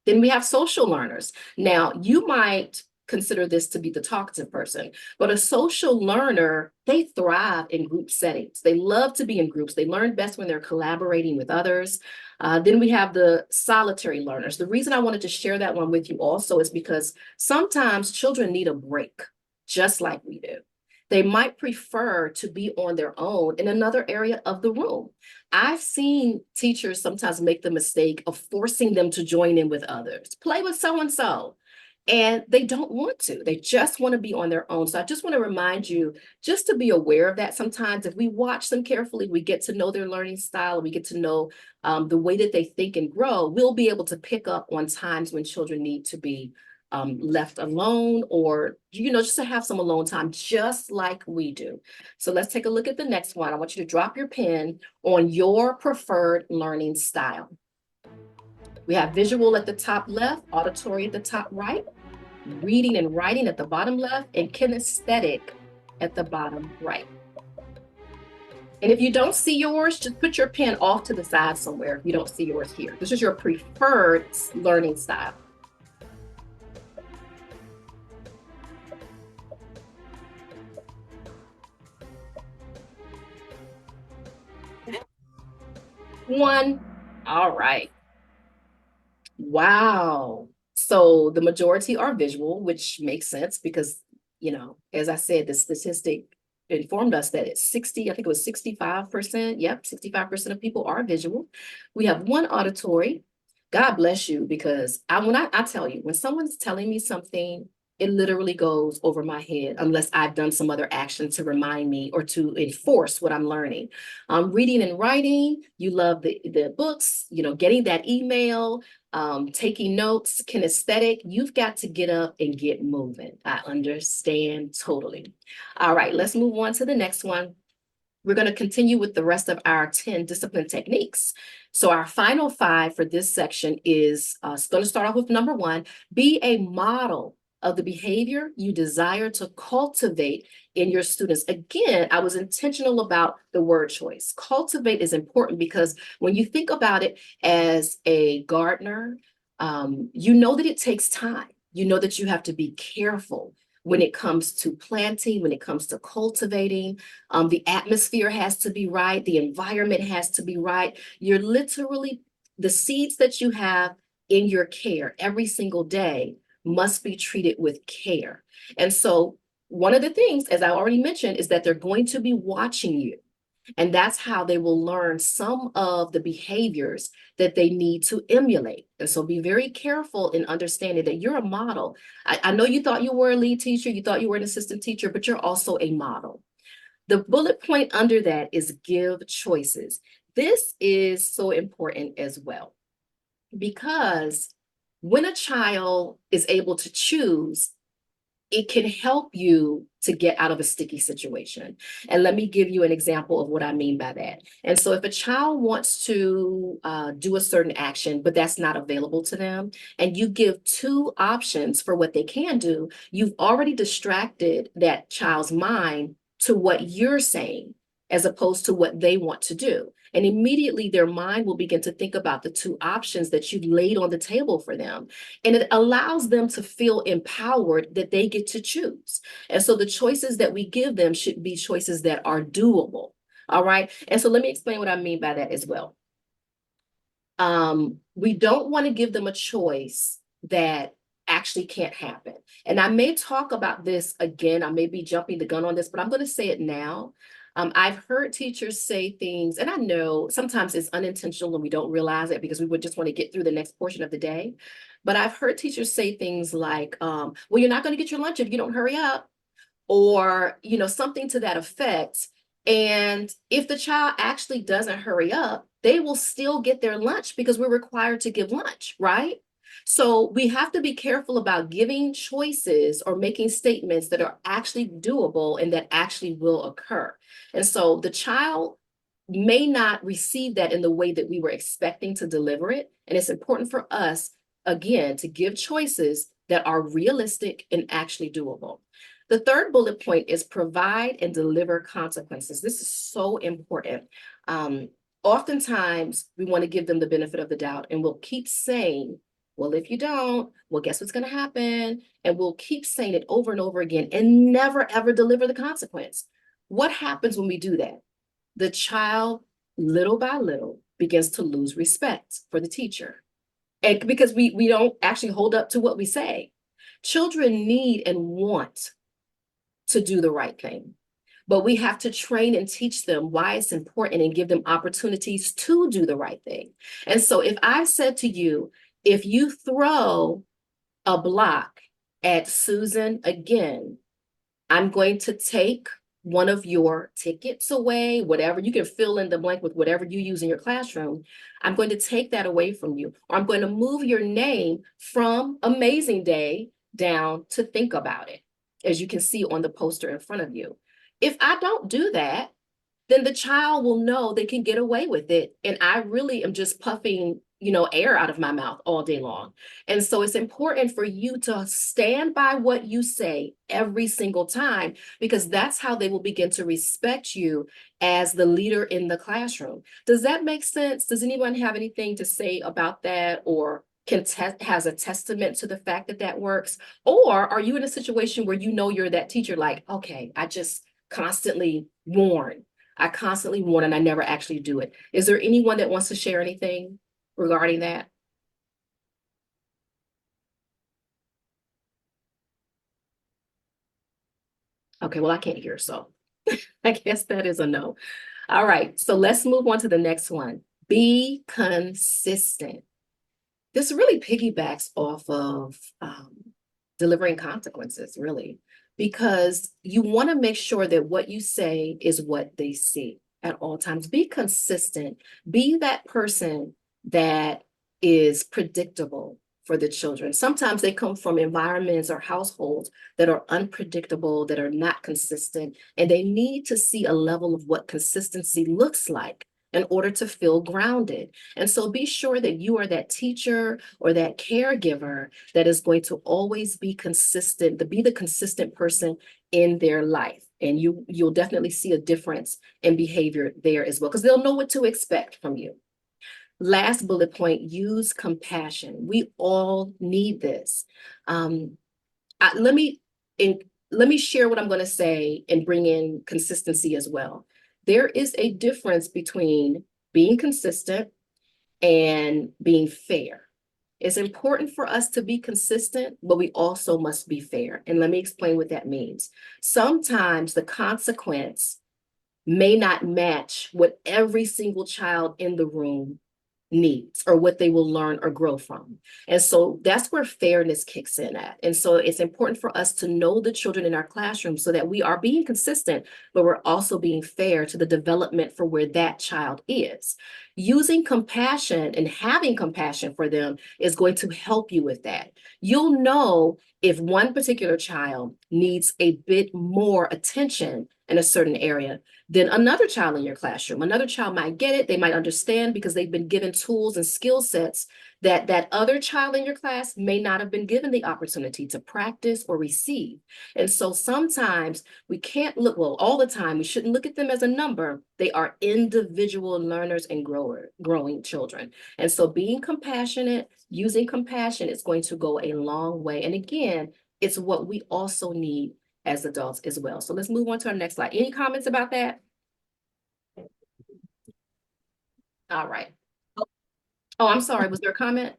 B: Then we have social learners. Now, you might consider this to be the talkative person, but a social learner, they thrive in group settings. They love to be in groups. They learn best when they're collaborating with others. Then we have the solitary learners. The reason I wanted to share that one with you also is because sometimes children need a break, just like we do. They might prefer to be on their own in another area of the room. I've seen teachers sometimes make the mistake of forcing them to join in with others, play with so-and-so, and they don't want to. They just want to be on their own. So I just want to remind you just to be aware of that. Sometimes if we watch them carefully, we get to know their learning style, and we get to know the way that they think and grow, we'll be able to pick up on times when children need to be left alone, or, just to have some alone time, just like we do. So let's take a look at the next one. I want you to drop your pen on your preferred learning style. We have visual at the top left, auditory at the top right, reading and writing at the bottom left, and kinesthetic at the bottom right. And if you don't see yours, just put your pen off to the side somewhere if you don't see yours here. This is your preferred learning style. One. All right. Wow. So the majority are visual, which makes sense because, as I said, the statistic informed us that it's 60, I think it was 65%. Yep, 65% of people are visual. We have one auditory. God bless you, because I tell you, when someone's telling me something, it literally goes over my head unless I've done some other action to remind me or to enforce what I'm learning. Reading and writing, you love the books, getting that email, taking notes, kinesthetic, you've got to get up and get moving. I understand totally. All right, let's move on to the next one. We're going to continue with the rest of our 10 discipline techniques. So our final 5 for this section is going to start off with number 1, be a model of the behavior you desire to cultivate in your students. Again, I was intentional about the word choice. Cultivate is important because when you think about it as a gardener, you know that it takes time. You know that you have to be careful when it comes to planting, when it comes to cultivating. The atmosphere has to be right. The environment has to be right. You're literally, the seeds that you have in your care every single day must be treated with care. And so one of the things, as I already mentioned, is that they're going to be watching you. And that's how they will learn some of the behaviors that they need to emulate. And so be very careful in understanding that you're a model. I know you thought you were a lead teacher, you thought you were an assistant teacher, but you're also a model. The bullet point under that is give choices. This is so important as well, because when a child is able to choose, it can help you to get out of a sticky situation. And let me give you an example of what I mean by that. And so if a child wants to do a certain action, but that's not available to them, and you give 2 options for what they can do, you've already distracted that child's mind to what you're saying, as opposed to what they want to do. And immediately their mind will begin to think about the 2 options that you laid on the table for them. And it allows them to feel empowered that they get to choose. And so the choices that we give them should be choices that are doable. All right. And so let me explain what I mean by that as well. We don't want to give them a choice that actually can't happen. And I may talk about this again, I may be jumping the gun on this, but I'm going to say it now. I've heard teachers say things, and I know sometimes it's unintentional and we don't realize it because we would just want to get through the next portion of the day. But I've heard teachers say things like, well, you're not going to get your lunch if you don't hurry up, or, something to that effect. And if the child actually doesn't hurry up, they will still get their lunch because we're required to give lunch, right? So we have to be careful about giving choices or making statements that are actually doable and that actually will occur. And so the child may not receive that in the way that we were expecting to deliver it. And it's important for us, again, to give choices that are realistic and actually doable. The third bullet point is provide and deliver consequences. This is so important. Oftentimes, we want to give them the benefit of the doubt, and we'll keep saying, well, if you don't, well, guess what's going to happen? And we'll keep saying it over and over again and never, ever deliver the consequence. What happens when we do that? The child, little by little, begins to lose respect for the teacher. And because we don't actually hold up to what we say. Children need and want to do the right thing. But we have to train and teach them why it's important and give them opportunities to do the right thing. And so if I said to you, if you throw a block at Susan again, I'm going to take one of your tickets away, whatever, you can fill in the blank with whatever you use in your classroom. I'm going to take that away from you, or I'm going to move your name from Amazing Day down to Think About It, as you can see on the poster in front of you. If I don't do that, then the child will know they can get away with it. And I really am just puffing, air out of my mouth all day long. And so it's important for you to stand by what you say every single time, because that's how they will begin to respect you as the leader in the classroom. Does that make sense? Does anyone have anything to say about that, or has a testament to the fact that that works? Or are you in a situation where you're that teacher, like, okay, I just constantly warn. I constantly warn and I never actually do it. Is there anyone that wants to share anything regarding that? Okay, well, I can't hear, so I guess that is a no. All right, so let's move on to the next one. Be consistent. This really piggybacks off of delivering consequences, really, because you want to make sure that what you say is what they see at all times. Be consistent. Be that person that is predictable for the children. Sometimes they come from environments or households that are unpredictable, that are not consistent, and they need to see a level of what consistency looks like in order to feel grounded. And so be sure that you are that teacher or that caregiver that is going to always be consistent, to be the consistent person in their life. And you'll definitely see a difference in behavior there as well, because they'll know what to expect from you. Last bullet point, use compassion. We all need this. Let me share what I'm going to say and bring in consistency as well. There is a difference between being consistent and being fair. It's important for us to be consistent, but we also must be fair. And let me explain what that means. Sometimes the consequence may not match what every single child in the room needs or what they will learn or grow from. And so that's where fairness kicks in at. And so it's important for us to know the children in our classroom so that we are being consistent, but we're also being fair to the development for where that child is. Using compassion and having compassion for them is going to help you with that. You'll know if one particular child needs a bit more attention in a certain area than another child in your classroom. Another child might get it, they might understand because they've been given tools and skill sets that that other child in your class may not have been given the opportunity to practice or receive. And so sometimes we can't look, well, all the time, we shouldn't look at them as a number. They are individual learners and growing children. And so being compassionate, using compassion is going to go a long way. And again, it's what we also need as adults as well. So let's move on to our next slide. Any comments about that? All right. Oh, I'm sorry, was there a comment?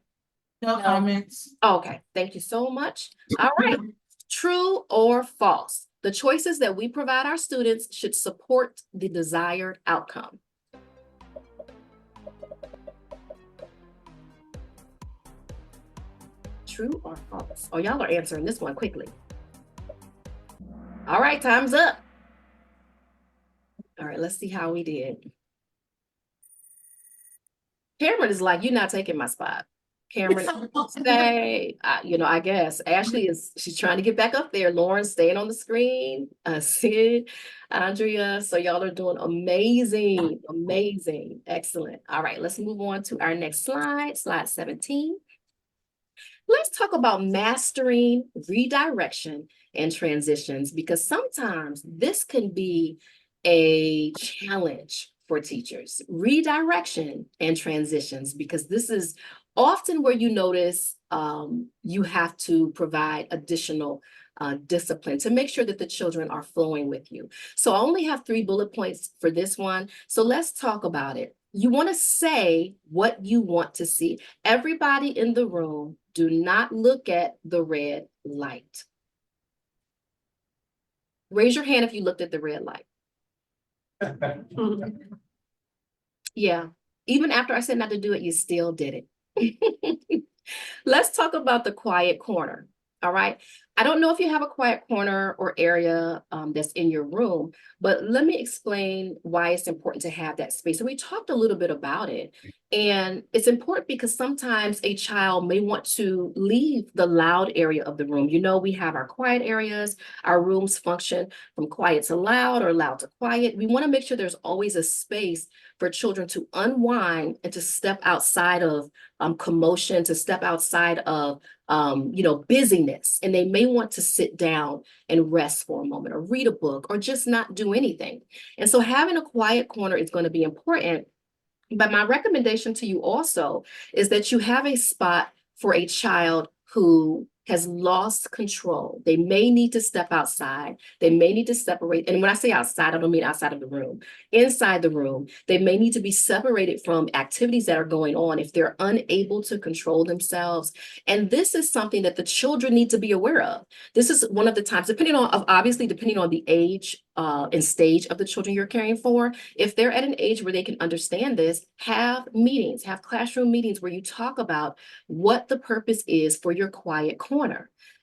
C: No comments.
B: Okay, thank you so much. All right, true or false? The choices that we provide our students should support the desired outcome. True or false? Oh, y'all are answering this one quickly. All right, time's up. All right, let's see how we did. Cameron is like, you're not taking my spot. Cameron, say, I guess Ashley she's trying to get back up there. Lauren staying on the screen. Sid, Andrea. So y'all are doing amazing, amazing, excellent. All right, let's move on to our next slide, slide 17. Let's talk about mastering redirection and transitions, because sometimes this can be a challenge for teachers. Redirection and transitions, because this is often where you notice you have to provide additional discipline to make sure that the children are flowing with you. So I only have 3 bullet points for this one. So let's talk about it. You want to say what you want to see. Everybody in the room, do not look at the red light. Raise your hand if you looked at the red light. Yeah, even after I said not to do it, you still did it. Let's talk about the quiet corner. All right. I don't know if you have a quiet corner or area that's in your room, but let me explain why it's important to have that space. So we talked a little bit about it, and it's important because sometimes a child may want to leave the loud area of the room. We have our quiet areas. Our rooms function from quiet to loud or loud to quiet. We want to make sure there's always a space for children to unwind and to step outside of commotion, to step outside of busyness, and they may want to sit down and rest for a moment or read a book or just not do anything. And so having a quiet corner is going to be important. But my recommendation to you also is that you have a spot for a child who has lost control. They may need to step outside. They may need to separate. And when I say outside, I don't mean outside of the room. Inside the room, they may need to be separated from activities that are going on if they're unable to control themselves. And this is something that the children need to be aware of. This is one of the times, depending on the age and stage of the children you're caring for, if they're at an age where they can understand this, have meetings, have classroom meetings where you talk about what the purpose is for your quiet corner.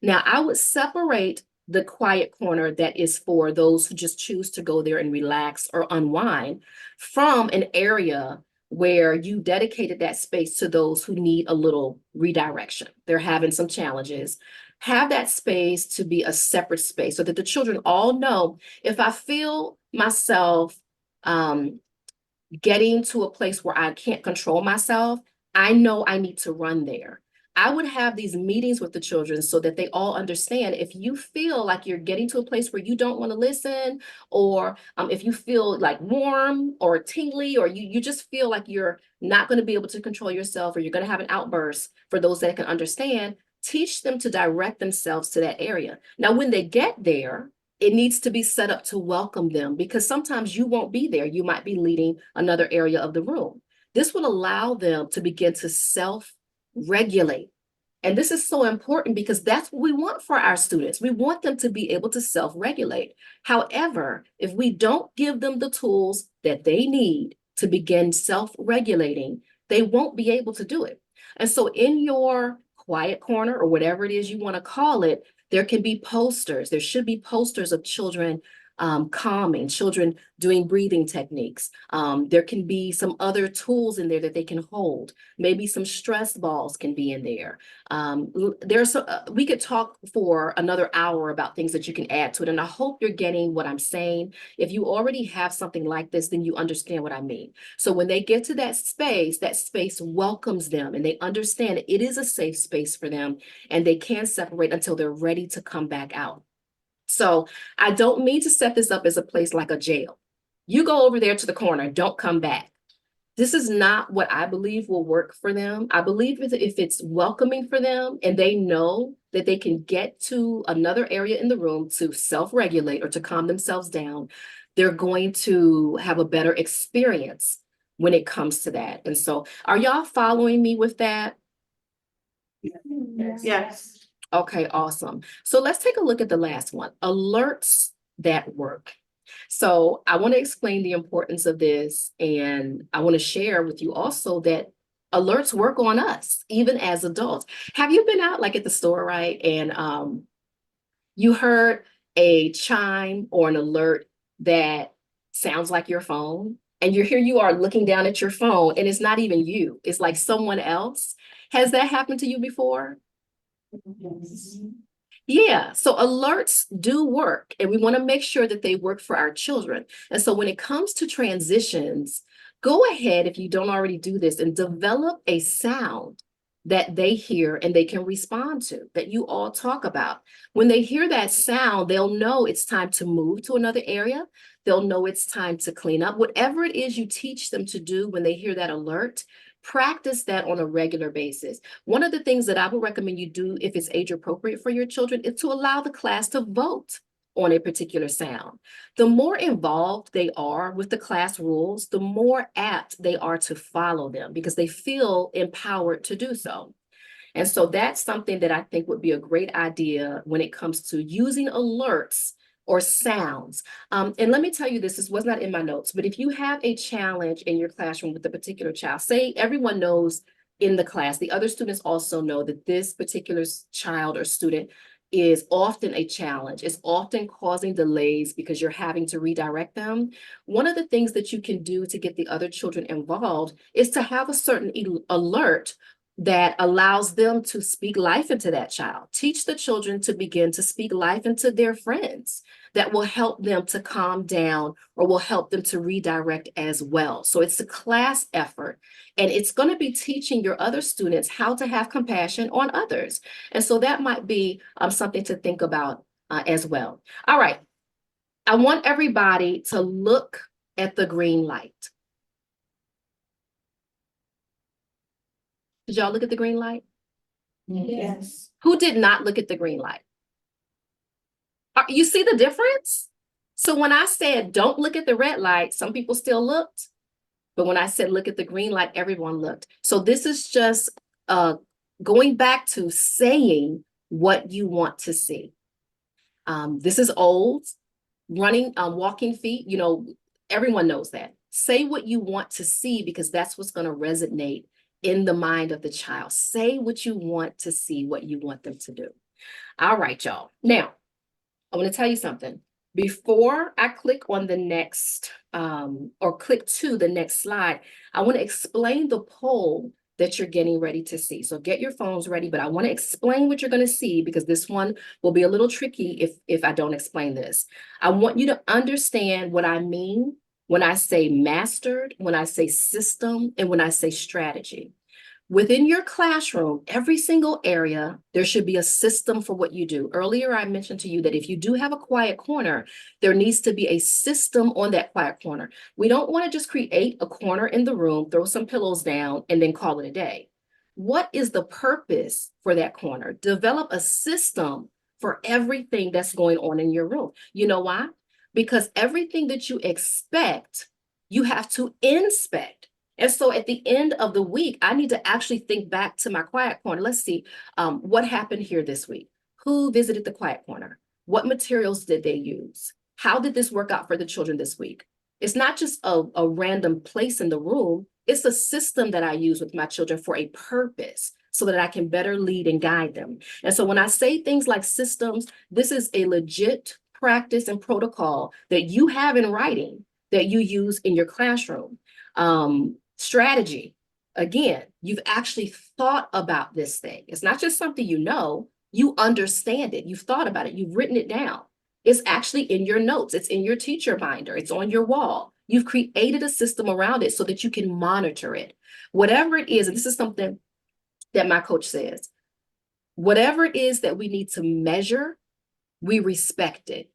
B: Now, I would separate the quiet corner that is for those who just choose to go there and relax or unwind from an area where you dedicated that space to those who need a little redirection. They're having some challenges. Have that space to be a separate space so that the children all know, if I feel myself getting to a place where I can't control myself, I know I need to run there. I would have these meetings with the children so that they all understand, if you feel like you're getting to a place where you don't want to listen, or if you feel like warm or tingly, or you just feel like you're not going to be able to control yourself, or you're going to have an outburst, for those that can understand, teach them to direct themselves to that area. Now, when they get there, it needs to be set up to welcome them, because sometimes you won't be there. You might be leading another area of the room. This will allow them to begin to self-regulate. And this is so important because that's what we want for our students. We want them to be able to self-regulate. However, if we don't give them the tools that they need to begin self-regulating, they won't be able to do it. And so in your quiet corner, or whatever it is you want to call it, there can be posters. There should be posters of children calming, children doing breathing techniques. There can be some other tools in there that they can hold. Maybe some stress balls can be in there. We could talk for another hour about things that you can add to it. And I hope you're getting what I'm saying. If you already have something like this, then you understand what I mean. So when they get to that space welcomes them, and they understand it is a safe space for them, and they can separate until they're ready to come back out. So I don't mean to set this up as a place like a jail. You go over there to the corner, don't come back. This is not what I believe will work for them. I believe if it's welcoming for them and they know that they can get to another area in the room to self-regulate or to calm themselves down, they're going to have a better experience when it comes to that. And so are y'all following me with that?
C: Yes.
B: Okay, awesome. So let's take a look at the last one, alerts that work. So I want to explain the importance of this, and I want to share with you also that alerts work on us, even as adults. Have you been out like at the store, right? And you heard a chime or an alert that sounds like your phone, and you are looking down at your phone, and it's not even you, it's like someone else. Has that happened to you before? Yeah, so alerts do work, and we want to make sure that they work for our children. And so when it comes to transitions, go ahead, if you don't already do this, and develop a sound that they hear and they can respond to, that you all talk about. When they hear that sound, they'll know it's time to move to another area. They'll know it's time to clean up. Whatever it is you teach them to do when they hear that alert, practice that on a regular basis. One of the things that I would recommend you do if it's age appropriate for your children is to allow the class to vote on a particular sound. The more involved they are with the class rules, the more apt they are to follow them because they feel empowered to do so. And so that's something that I think would be a great idea when it comes to using alerts or sounds. And let me tell you this was not in my notes, but if you have a challenge in your classroom with a particular child, say everyone knows in the class, the other students also know that this particular child or student is often a challenge. It's often causing delays because you're having to redirect them. One of the things that you can do to get the other children involved is to have a certain alert that allows them to speak life into that child. Teach the children to begin to speak life into their friends that will help them to calm down or will help them to redirect as well. So it's a class effort, and it's going to be teaching your other students how to have compassion on others. And so that might be something to think about as well. All right. I want everybody to look at the green light. Did y'all look at the green light?
F: Yes.
B: Who did not look at the green light? You see the difference? So when I said don't look at the red light, some people still looked. But when I said look at the green light, everyone looked. So this is just going back to saying what you want to see. This is old. Walking feet, everyone knows that. Say what you want to see because that's what's going to resonate in the mind of the child. Say what you want to see, what you want them to do. All right, y'all. Now, I want to tell you something. Before I click on the next, or click to the next slide, I want to explain the poll that you're getting ready to see. So get your phones ready, but I want to explain what you're going to see because this one will be a little tricky if I don't explain this. I want you to understand what I mean when I say mastered, when I say system, and when I say strategy. Within your classroom, every single area, there should be a system for what you do. Earlier, I mentioned to you that if you do have a quiet corner, there needs to be a system on that quiet corner. We don't want to just create a corner in the room, throw some pillows down, and then call it a day. What is the purpose for that corner? Develop a system for everything that's going on in your room. You know why? Because everything that you expect, you have to inspect. And so at the end of the week, I need to actually think back to my quiet corner. Let's see what happened here this week. Who visited the quiet corner? What materials did they use? How did this work out for the children this week? It's not just a random place in the room. It's a system that I use with my children for a purpose so that I can better lead and guide them. And so when I say things like systems, this is a legit practice and protocol that you have in writing that you use in your classroom. Strategy. Again, you've actually thought about this thing. It's not just something you understand it. You've thought about it. You've written it down. It's actually in your notes. It's in your teacher binder. It's on your wall. You've created a system around it so that you can monitor it. Whatever it is, and this is something that my coach says, whatever it is that we need to measure, we respect it.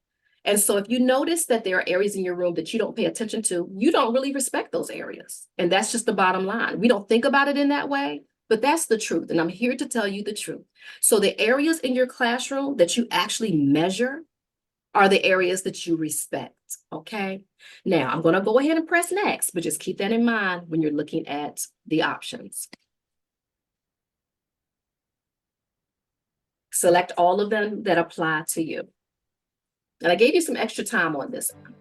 B: And so if you notice that there are areas in your room that you don't pay attention to, you don't really respect those areas. And that's just the bottom line. We don't think about it in that way, but that's the truth. And I'm here to tell you the truth. So the areas in your classroom that you actually measure, are the areas that you respect, okay? Now, I'm gonna go ahead and press next, but just keep that in mind when you're looking at the options. Select all of them that apply to you. And I gave you some extra time on this one.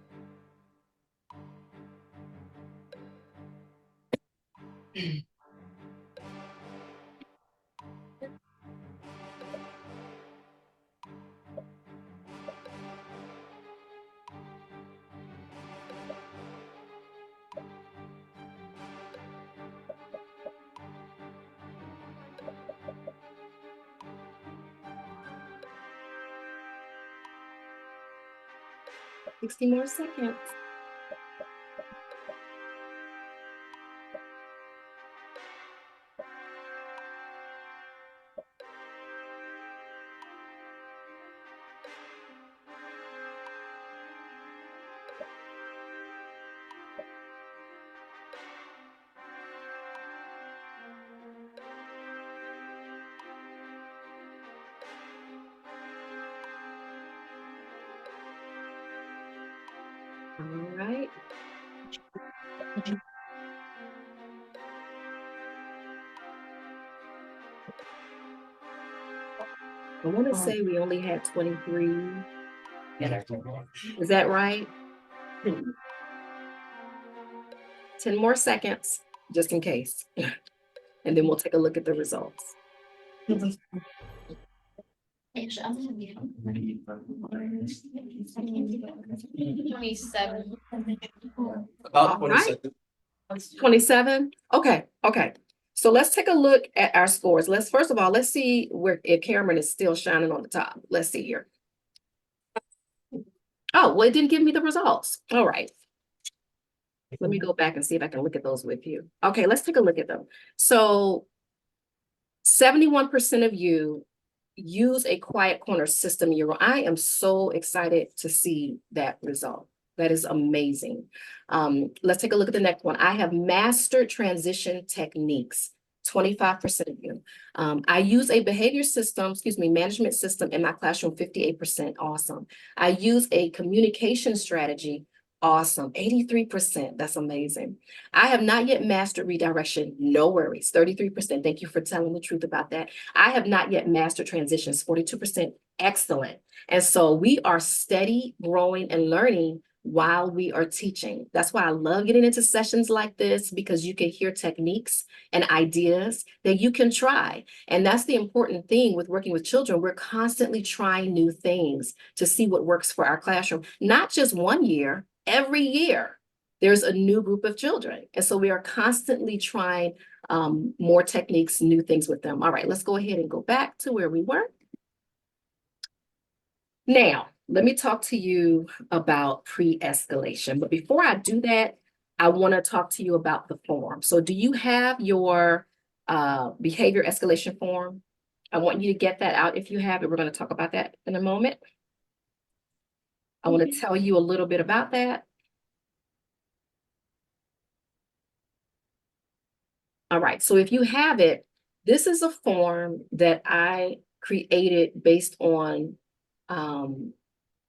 B: Sixty more seconds. All right. I want to say we only had 23. Is that right? 10 more seconds, just in case. And then we'll take a look at the results.
D: Actually, I'm gonna be 27.
A: About
B: All right.
A: 27.
B: 27? Okay, okay. So let's take a look at our scores. First of all, let's see where if Cameron is still shining on the top. Let's see here. Oh, well, it didn't give me the results. All right. Let me go back and see if I can look at those with you. Okay, let's take a look at them. So 71% of you use a quiet corner system in your room. I am so excited to see that result. That is amazing. Let's take a look at the next one. I have mastered transition techniques. 25% of you. I use a management system in my classroom, 58%. Awesome. I use a communication strategy. Awesome. 83%. That's amazing. I have not yet mastered redirection. No worries. 33%. Thank you for telling the truth about that. I have not yet mastered transitions. 42%. Excellent. And so we are steady growing and learning while we are teaching. That's why I love getting into sessions like this, because you can hear techniques and ideas that you can try. And that's the important thing with working with children. We're constantly trying new things to see what works for our classroom, not just one year, every year. There's a new group of children. And so we are constantly trying more techniques, new things with them. All right, let's go ahead and go back to where we were. Now, let me talk to you about pre-escalation. But before I do that, I want to talk to you about the form. So do you have your behavior escalation form? I want you to get that out if you have it. We're going to talk about that in a moment. I want to tell you a little bit about that. All right, so if you have it, this is a form that I created based on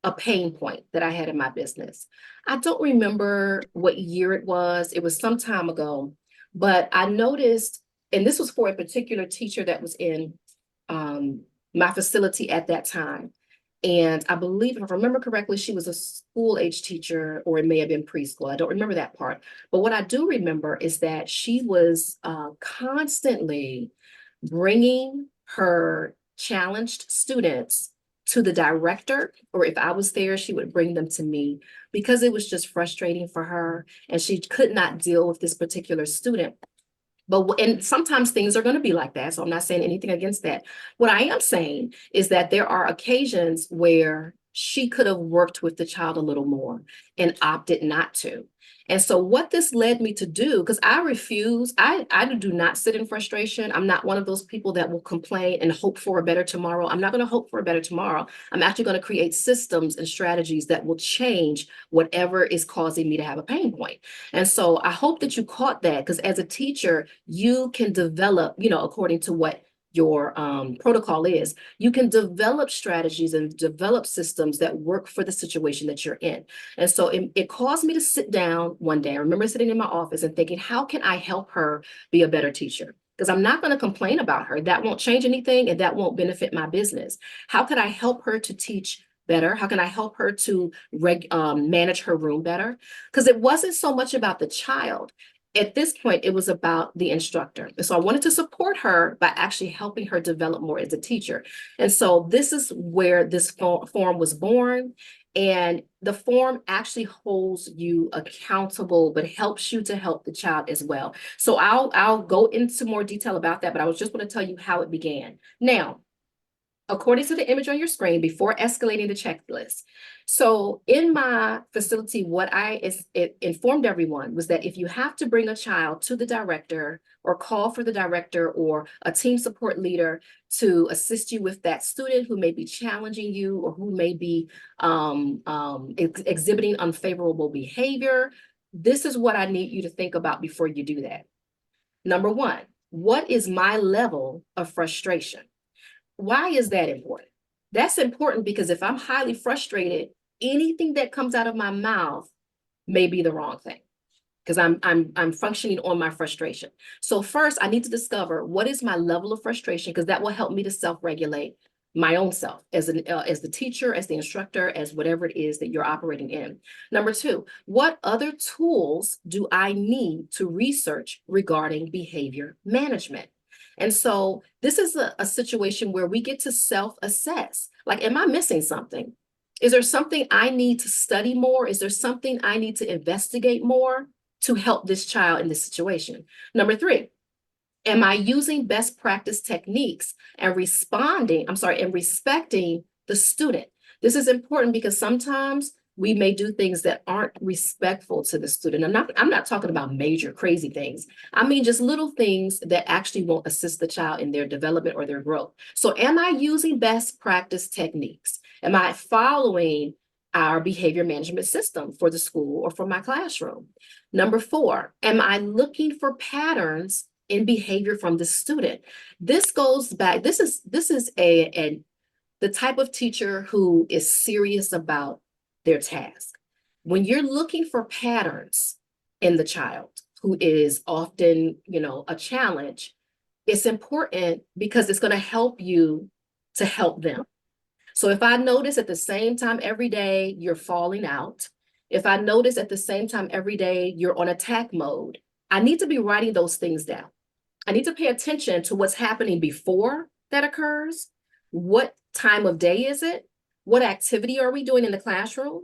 B: a pain point that I had in my business. I don't remember what year it was. It was some time ago, but I noticed, and this was for a particular teacher that was in my facility at that time. And I believe, if I remember correctly, she was a school age teacher, or it may have been preschool. I don't remember that part. But what I do remember is that she was constantly bringing her challenged students to the director, or if I was there, she would bring them to me, because it was just frustrating for her and she could not deal with this particular student. And sometimes things are going to be like that. So I'm not saying anything against that. What I am saying is that there are occasions where she could have worked with the child a little more and opted not to. And so what this led me to do, because I refuse, I do not sit in frustration. I'm not one of those people that will complain and hope for a better tomorrow. I'm not going to hope for a better tomorrow. I'm actually going to create systems and strategies that will change whatever is causing me to have a pain point. And so I hope that you caught that, because as a teacher, you can develop, according to what protocol is, you can develop strategies and develop systems that work for the situation that you're in. And so it caused me to sit down one day. I remember sitting in my office and thinking, how can I help her be a better teacher? Because I'm not going to complain about her. That won't change anything and that won't benefit my business. How can I help her to teach better? How can I help her to manage her room better? Because it wasn't so much about the child. At this point, it was about the instructor. And so I wanted to support her by actually helping her develop more as a teacher. And so this is where this form was born. And the form actually holds you accountable, but helps you to help the child as well. So I'll go into more detail about that, but I was just going to tell you how it began. Now, according to the image on your screen, before escalating the checklist. So in my facility, what it informed everyone was that if you have to bring a child to the director or call for the director or a team support leader to assist you with that student who may be challenging you or who may be exhibiting unfavorable behavior, this is what I need you to think about before you do that. Number one, what is my level of frustration? Why is that important? That's important because if I'm highly frustrated, anything that comes out of my mouth may be the wrong thing because I'm functioning on my frustration. So first, I need to discover what is my level of frustration because that will help me to self-regulate my own self as the teacher, as the instructor, as whatever it is that you're operating in. Number two, what other tools do I need to research regarding behavior management? And so this is a situation where we get to self-assess. Like, am I missing something? Is there something I need to study more? Is there something I need to investigate more to help this child in this situation? Number three, am I using best practice techniques and respecting the student? This is important because sometimes we may do things that aren't respectful to the student. I'm not talking about major crazy things. I mean, just little things that actually won't assist the child in their development or their growth. So am I using best practice techniques? Am I following our behavior management system for the school or for my classroom? Number four, am I looking for patterns in behavior from the student? This goes back, this is the type of teacher who is serious about their task. When you're looking for patterns in the child who is often, a challenge, it's important because it's going to help you to help them. So if I notice at the same time every day you're falling out, if I notice at the same time every day you're on attack mode, I need to be writing those things down. I need to pay attention to what's happening before that occurs. What time of day is it? What activity are we doing in the classroom?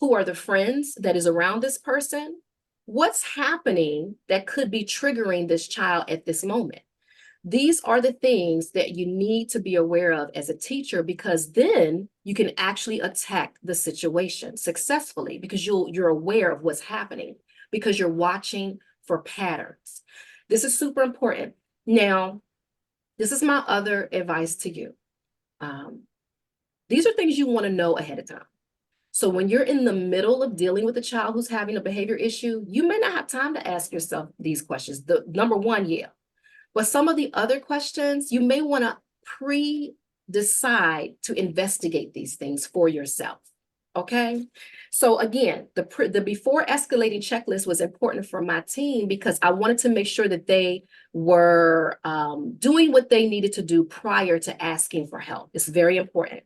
B: Who are the friends that is around this person? What's happening that could be triggering this child at this moment? These are the things that you need to be aware of as a teacher, because then you can actually attack the situation successfully because you're aware of what's happening because you're watching for patterns. This is super important. Now, this is my other advice to you. These are things you want to know ahead of time. So when you're in the middle of dealing with a child who's having a behavior issue, you may not have time to ask yourself these questions. The number one, yeah. But some of the other questions, you may want to decide to investigate these things for yourself. Okay. So again, the before escalating checklist was important for my team because I wanted to make sure that they were doing what they needed to do prior to asking for help. It's very important.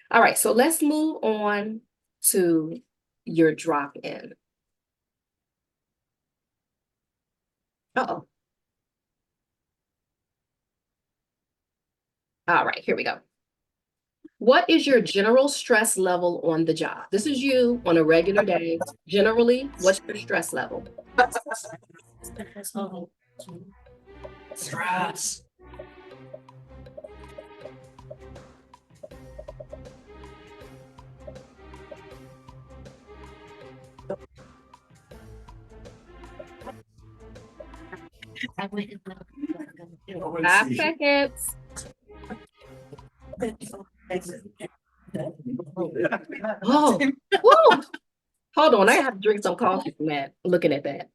B: All right, so let's move on to your drop-in. Uh-oh. All right, here we go. What is your general stress level on the job? This is you on a regular day. Generally, what's your stress level?
A: Stress.
B: I 5 seconds. Oh, woo. Hold on, I have to drink some coffee from that, looking at that.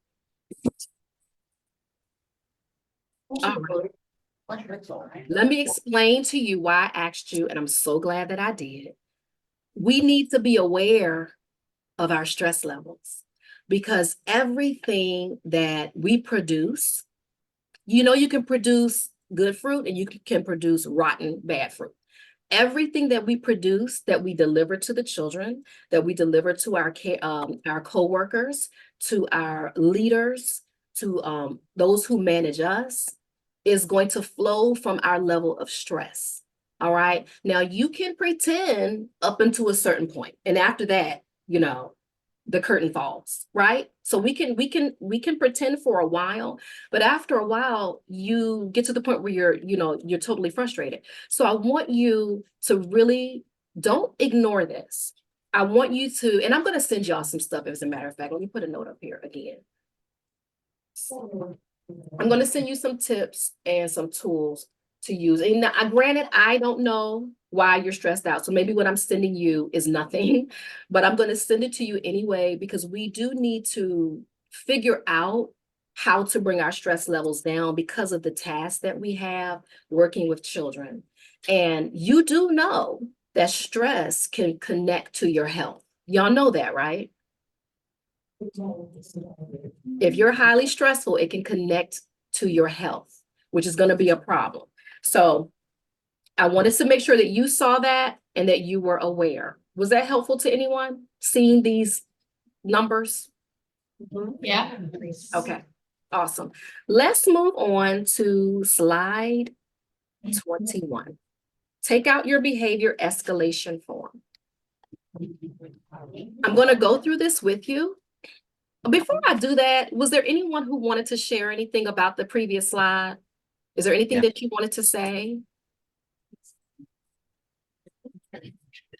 B: All right. Let me explain to you why I asked you, and I'm so glad that I did. We need to be aware of our stress levels because everything that we produce, you can produce good fruit and you can produce rotten bad fruit. Everything that we produce, that we deliver to the children, that we deliver to our coworkers, to our leaders, to those who manage us, is going to flow from our level of stress. All right. Now you can pretend up until a certain point, and after that, the curtain falls, right? So we can pretend for a while, but after a while, you get to the point where you're totally frustrated. So I want you to really don't ignore this. I want you to, and I'm going to send y'all some stuff as a matter of fact. Let me put a note up here again. I'm going to send you some tips and some tools to use. And now, granted, I don't know why you're stressed out. So maybe what I'm sending you is nothing, but I'm going to send it to you anyway, because we do need to figure out how to bring our stress levels down because of the tasks that we have working with children. And you do know that stress can connect to your health. Y'all know that, right? If you're highly stressful, it can connect to your health, which is going to be a problem. So I wanted to make sure that you saw that and that you were aware. Was that helpful to anyone, seeing these numbers?
D: Yeah.
B: Okay, awesome. Let's move on to slide 21. Take out your behavior escalation form. I'm going to go through this with you. Before I do that, was there anyone who wanted to share anything about the previous slide? Is there anything that you wanted to say?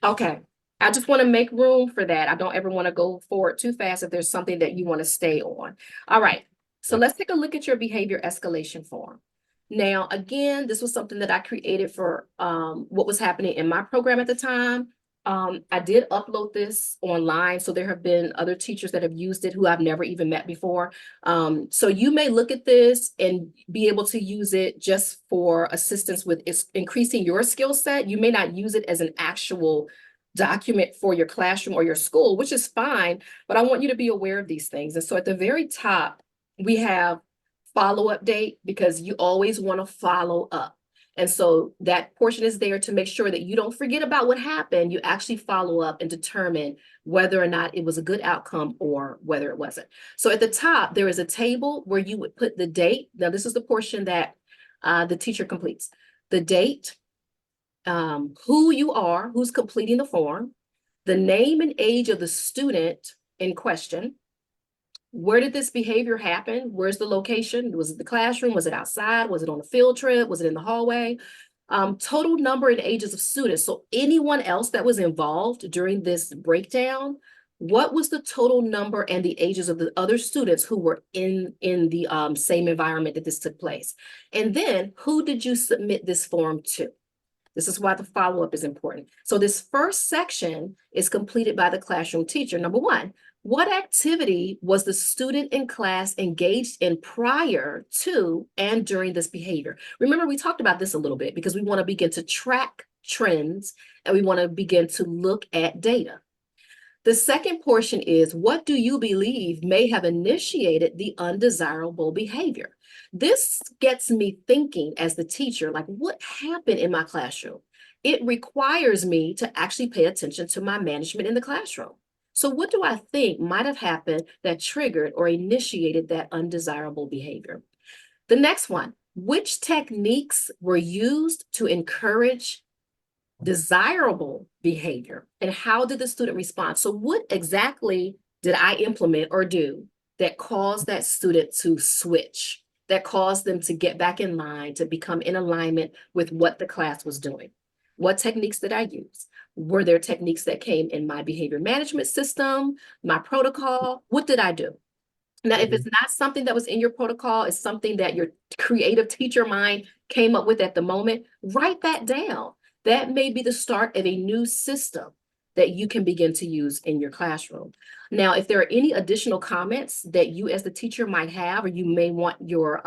B: Okay, I just want to make room for that. I don't ever want to go forward too fast if there's something that you want to stay on. All right, so let's take a look at your behavior escalation form. Now, again, this was something that I created for what was happening in my program at the time. I did upload this online, so there have been other teachers that have used it who I've never even met before. So you may look at this and be able to use it just for assistance with increasing your skill set. You may not use it as an actual document for your classroom or your school, which is fine, but I want you to be aware of these things. And so at the very top, we have follow-up date, because you always want to follow up. And so that portion is there to make sure that you don't forget about what happened. You actually follow up and determine whether or not it was a good outcome or whether it wasn't. So at the top, there is a table where you would put the date. Now, this is the portion that the teacher completes. The date, who you are, who's completing the form, the name and age of the student in question. Where did this behavior happen? Where's the location? Was it the classroom? Was it outside? Was it on a field trip? Was it in the hallway? Total number and ages of students. So anyone else that was involved during this breakdown, what was the total number and the ages of the other students who were in the same environment that this took place? And then who did you submit this form to? This is why the follow-up is important. So this first section is completed by the classroom teacher. Number one, what activity was the student in class engaged in prior to and during this behavior? Remember, we talked about this a little bit because we want to begin to track trends and we want to begin to look at data. The second portion is, what do you believe may have initiated the undesirable behavior? This gets me thinking as the teacher, like, what happened in my classroom? It requires me to actually pay attention to my management in the classroom. So what do I think might have happened that triggered or initiated that undesirable behavior? The next one, which techniques were used to encourage desirable behavior, and how did the student respond? So what exactly did I implement or do that caused that student to switch, that caused them to get back in line, to become in alignment with what the class was doing? What techniques did I use? Were there techniques that came in my behavior management system, my protocol? What did I do? Now, if it's not something that was in your protocol, it's something that your creative teacher mind came up with at the moment, write that down. That may be the start of a new system that you can begin to use in your classroom. Now, if there are any additional comments that you as the teacher might have, or you may want your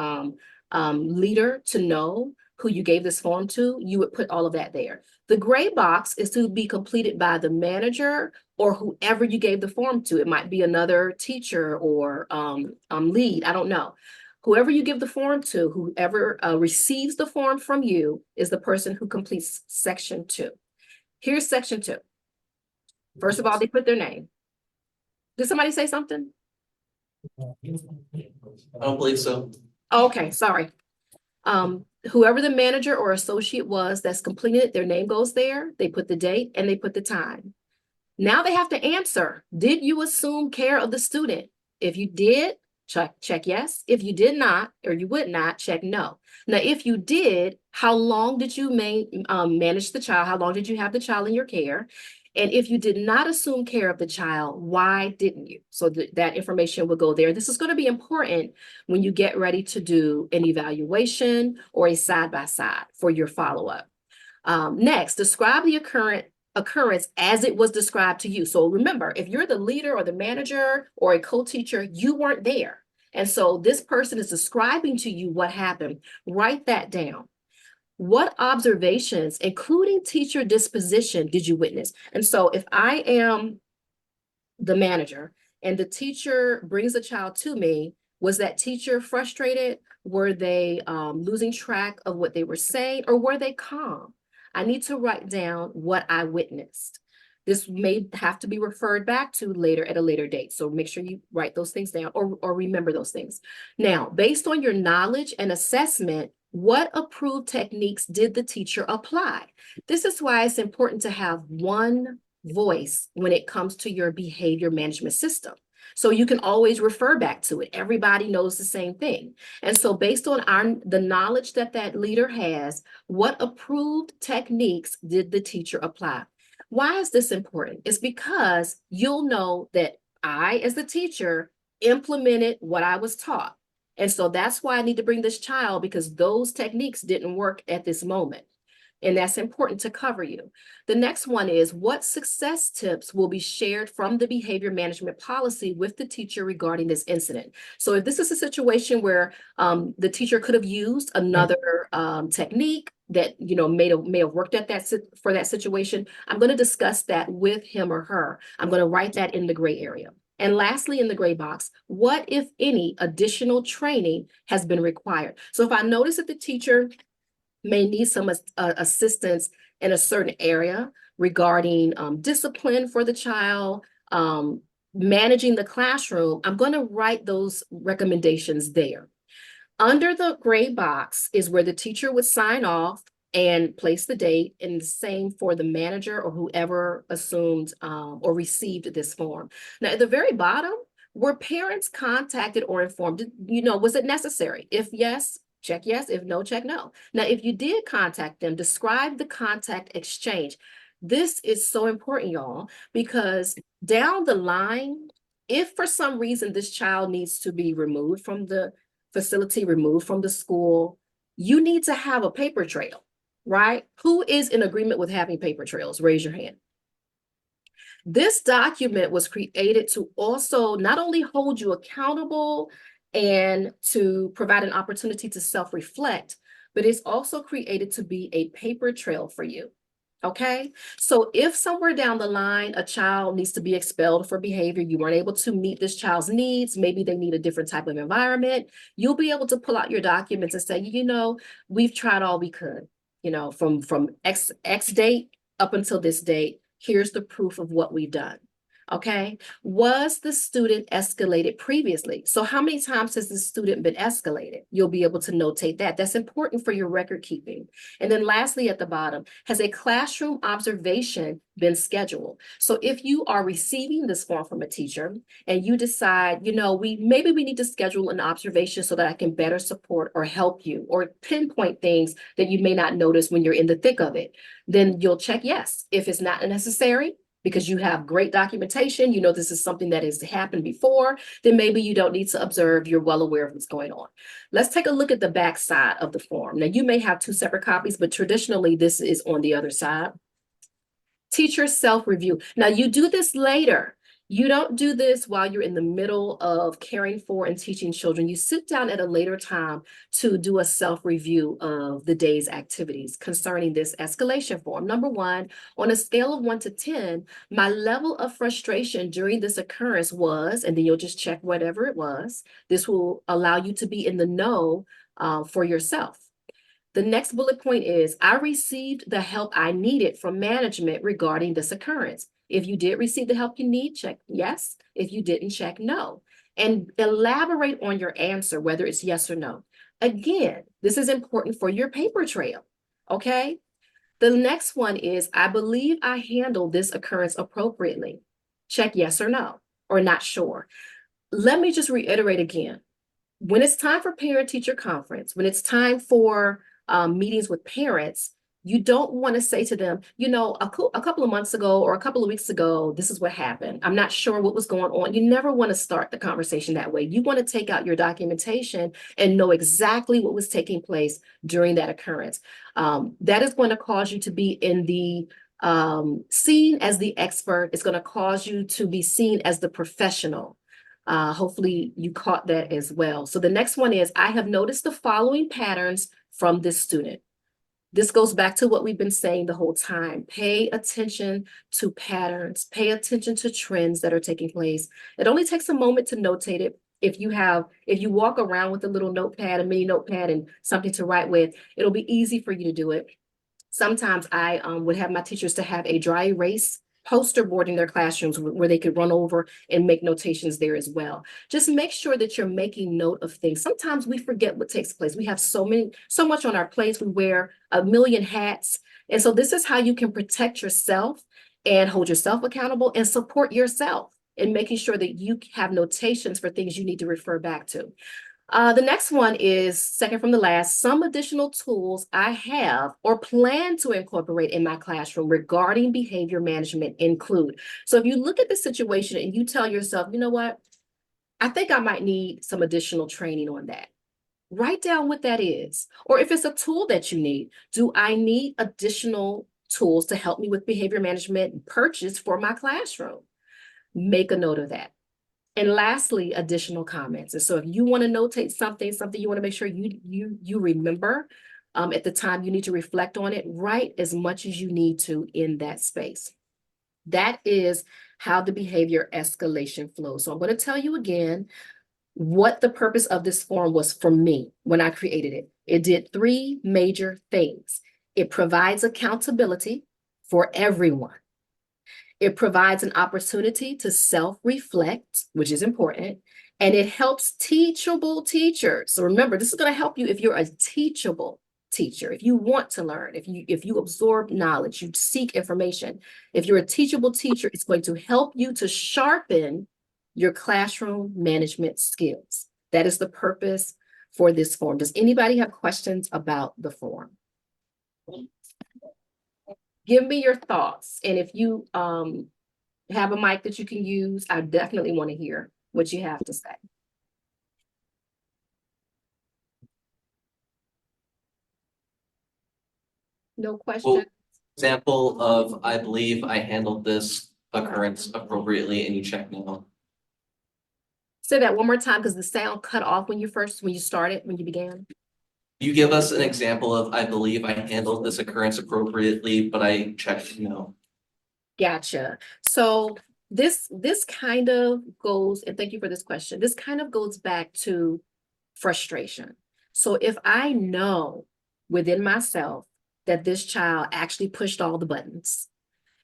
B: leader to know, who you gave this form to, you would put all of that there. The gray box is to be completed by the manager or whoever you gave the form to. It might be another teacher or lead, I don't know. Whoever you give the form to, whoever receives the form from you is the person who completes section 2. Here's section 2. First of all, they put their name. Did somebody say something?
A: I don't believe so.
B: Okay, sorry. Whoever the manager or associate was that's completed it, their name goes there, they put the date and they put the time. Now they have to answer, did you assume care of the student? If you did, check yes. If you did not, or you would not, check no. Now, if you did, how long did you manage the child? How long did you have the child in your care? And if you did not assume care of the child, why didn't you? So that information will go there. This is going to be important when you get ready to do an evaluation or a side-by-side for your follow-up. Next, describe the occurrence as it was described to you. So remember, if you're the leader or the manager or a co-teacher, you weren't there. And so this person is describing to you what happened. Write that down. What observations, including teacher disposition, did you witness? And so if I am the manager and the teacher brings a child to me, was that teacher frustrated? Were they losing track of what they were saying, or were they calm? I need to write down what I witnessed. This may have to be referred back to later at a later date. So make sure you write those things down or remember those things. Now, based on your knowledge and assessment, what approved techniques did the teacher apply? This is why it's important to have one voice when it comes to your behavior management system. So you can always refer back to it. Everybody knows the same thing. And so based on the knowledge that that leader has, what approved techniques did the teacher apply? Why is this important? It's because you'll know that I, as the teacher, implemented what I was taught. And so that's why I need to bring this child, because those techniques didn't work at this moment. And that's important to cover you. The next one is, what success tips will be shared from the behavior management policy with the teacher regarding this incident? So if this is a situation where the teacher could have used another technique that may have worked at for that situation, I'm going to discuss that with him or her. I'm going to write that in the gray area. And lastly, in the gray box, what, if any, additional training has been required? So if I notice that the teacher may need some assistance in a certain area regarding discipline for the child, managing the classroom, I'm going to write those recommendations there. Under the gray box is where the teacher would sign off and place the date, and the same for the manager or whoever assumed or received this form. Now, at the very bottom, were parents contacted or informed? Was it necessary? If yes, check yes. If no, check no. Now, if you did contact them, describe the contact exchange. This is so important, y'all, because down the line, if for some reason this child needs to be removed from the facility, removed from the school, you need to have a paper trail. Right? Who is in agreement with having paper trails? Raise your hand. This document was created to also not only hold you accountable and to provide an opportunity to self-reflect, but it's also created to be a paper trail for you. Okay, so if somewhere down the line a child needs to be expelled for behavior, you weren't able to meet this child's needs, maybe they need a different type of environment, you'll be able to pull out your documents and say, we've tried all we could. From X date up until this date, here's the proof of what we've done. Okay, was the student escalated previously? So how many times has the student been escalated? You'll be able to notate that. That's important for your record keeping. And then lastly, at the bottom, has a classroom observation been scheduled? So if you are receiving this form from a teacher and you decide, maybe we need to schedule an observation so that I can better support or help you or pinpoint things that you may not notice when you're in the thick of it, then you'll check yes. If it's not necessary, because you have great documentation, this is something that has happened before, then maybe you don't need to observe, you're well aware of what's going on. Let's take a look at the back side of the form. Now, you may have 2 separate copies, but traditionally this is on the other side. Teacher self-review. Now, you do this later. You don't do this while you're in the middle of caring for and teaching children. You sit down at a later time to do a self-review of the day's activities concerning this escalation form. Number one, on a scale of 1 to 10, my level of frustration during this occurrence was, and then you'll just check whatever it was. This will allow you to be in the know for yourself. The next bullet point is, I received the help I needed from management regarding this occurrence. If you did receive the help you need, check yes. If you didn't, check no. And elaborate on your answer, whether it's yes or no. Again, this is important for your paper trail, okay? The next one is, I believe I handled this occurrence appropriately. Check yes or no, or not sure. Let me just reiterate again. When it's time for parent-teacher conference, when it's time for meetings with parents, you don't want to say to them, you know, a couple of months ago or a couple of weeks ago, this is what happened. I'm not sure what was going on. You never want to start the conversation that way. You want to take out your documentation and know exactly what was taking place during that occurrence. That is going to cause you to be in the seen as the expert. It's going to cause you to be seen as the professional. Hopefully you caught that as well. So the next one is, I have noticed the following patterns from this student. This goes back to what we've been saying the whole time. Pay attention to patterns, pay attention to trends that are taking place. It only takes a moment to notate it. If you walk around with a little notepad, a mini notepad, and something to write with, it'll be easy for you to do it. Sometimes I would have my teachers to have a dry erase poster board in their classrooms where they could run over and make notations there as well. Just make sure that you're making note of things. Sometimes we forget what takes place. We have so much on our plates. We wear a million hats. And so this is how you can protect yourself and hold yourself accountable and support yourself in making sure that you have notations for things you need to refer back to. The next one is, second from the last, some additional tools I have or plan to incorporate in my classroom regarding behavior management include. So if you look at the situation and you tell yourself, you know what, I think I might need some additional training on that. Write down what that is. Or if it's a tool that you need, do I need additional tools to help me with behavior management purchase for my classroom? Make a note of that. And lastly, additional comments. And so if you want to notate something you want to make sure you remember at the time you need to reflect on it, write as much as you need to in that space. That is how the behavior escalation flows. So I'm going to tell you again what the purpose of this form was for me when I created it. It did 3 major things. It provides accountability for everyone. It provides an opportunity to self-reflect, which is important, and it helps teachable teachers. So remember, this is going to help you if you're a teachable teacher, if you want to learn, if you absorb knowledge, you seek information. If you're a teachable teacher, it's going to help you to sharpen your classroom management skills. That is the purpose for this form. Does anybody have questions about the form? Give me your thoughts. And if you have a mic that you can use, I definitely want to hear what you have to say. No question?
A: Example of, I believe I handled this occurrence appropriately, and you check no.
B: Say that one more time because the sound cut off when you started, when you began.
A: You give us an example of, I believe I handled this occurrence appropriately, but I checked no.
B: Gotcha. So this kind of goes, and thank you for this question. This kind of goes back to frustration. So if I know within myself that this child actually pushed all the buttons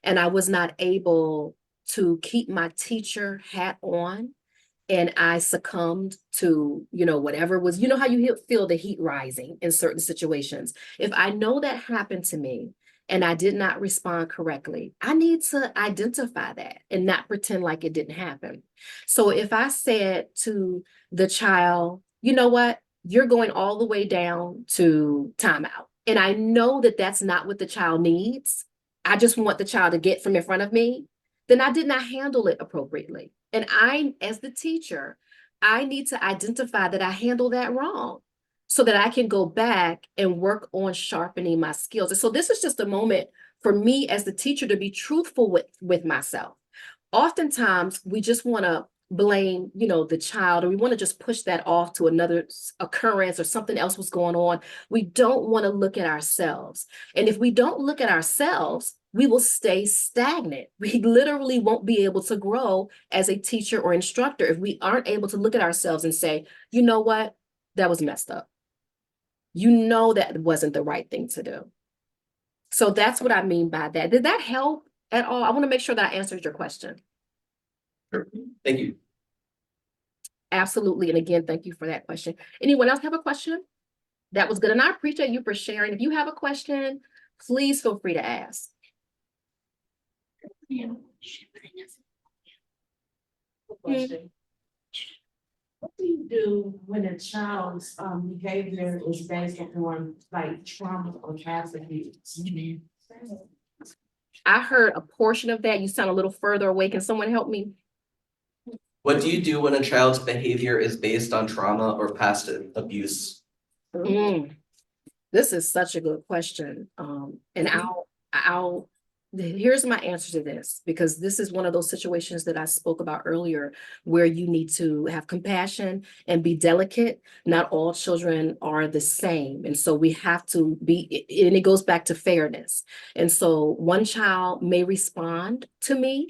B: and I was not able to keep my teacher hat on, and I succumbed to, whatever was, how you feel the heat rising in certain situations. If I know that happened to me and I did not respond correctly, I need to identify that and not pretend like it didn't happen. So if I said to the child, you know what, you're going all the way down to timeout, and I know that that's not what the child needs, I just want the child to get from in front of me, then I did not handle it appropriately. And I, as the teacher, I need to identify that I handled that wrong so that I can go back and work on sharpening my skills. And so this is just a moment for me as the teacher to be truthful with myself. oftentimes we just want to blame, the child, or we want to just push that off to another occurrence or something else was going on. We don't want to look at ourselves. And if we don't look at ourselves, we will stay stagnant. We literally won't be able to grow as a teacher or instructor if we aren't able to look at ourselves and say, you know what, that was messed up. That wasn't the right thing to do. So that's what I mean by that. Did that help at all? I want to make sure that I answered your question.
A: Sure. Thank you.
B: Absolutely. And again, thank you for that question. Anyone else have a question? That was good. And I appreciate you for sharing. If you have a question, please feel free to ask.
F: Question. What do you do when a child's behavior is based on like trauma or past abuse?
B: I heard a portion of that. You sound a little further away. Can someone help me?
A: What do you do when a child's behavior is based on trauma or past abuse?
B: This is such a good question. And here's my answer to this, because this is one of those situations that I spoke about earlier, where you need to have compassion and be delicate. Not all children are the same. And so we have to be, and it goes back to fairness. And so one child may respond to me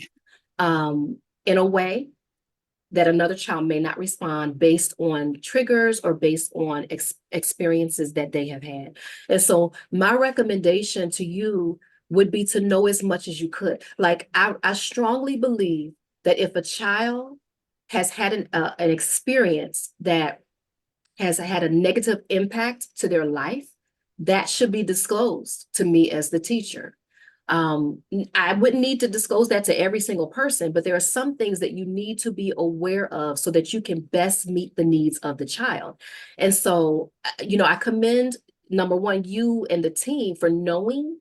B: in a way that another child may not respond based on triggers or based on experiences that they have had. And so my recommendation to you would be to know as much as you could. Like I strongly believe that if a child has had an experience that has had a negative impact to their life, that should be disclosed to me as the teacher. I wouldn't need to disclose that to every single person, but there are some things that you need to be aware of so that you can best meet the needs of the child. And so, I commend, number one, you and the team for knowing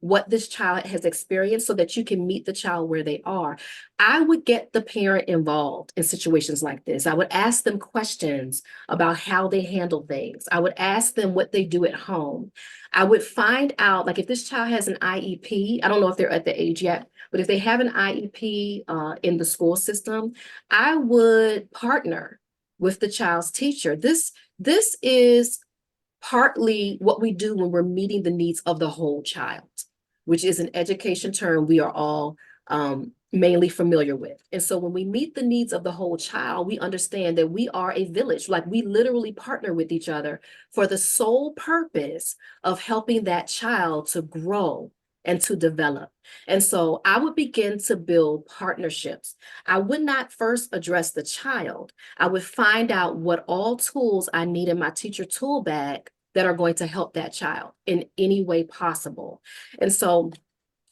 B: what this child has experienced so that you can meet the child where they are. I would get the parent involved in situations like this. I would ask them questions about how they handle things. I would ask them what they do at home. I would find out, like if this child has an IEP, I don't know if they're at the age yet, but if they have an IEP in the school system, I would partner with the child's teacher. This is partly what we do when we're meeting the needs of the whole child, which is an education term we are all mainly familiar with. And so when we meet the needs of the whole child, we understand that we are a village, like we literally partner with each other for the sole purpose of helping that child to grow and to develop. And so I would begin to build partnerships. I would not first address the child. I would find out what all tools I need in my teacher tool bag that are going to help that child in any way possible. And so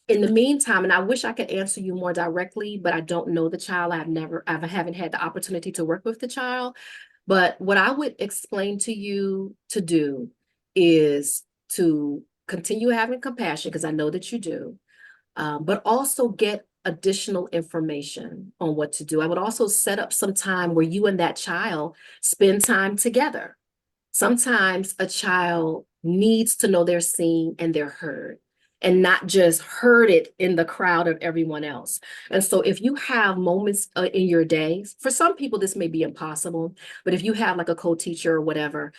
B: in the meantime, and I wish I could answer you more directly, but I don't know the child. I haven't had the opportunity to work with the child. But what I would explain to you to do is to continue having compassion, because I know that you do, but also get additional information on what to do. I would also set up some time where you and that child spend time together. Sometimes a child needs to know they're seen and they're heard, and not just heard it in the crowd of everyone else. And so if you have moments in your days, for some people this may be impossible, but if you have like a co-teacher or whatever,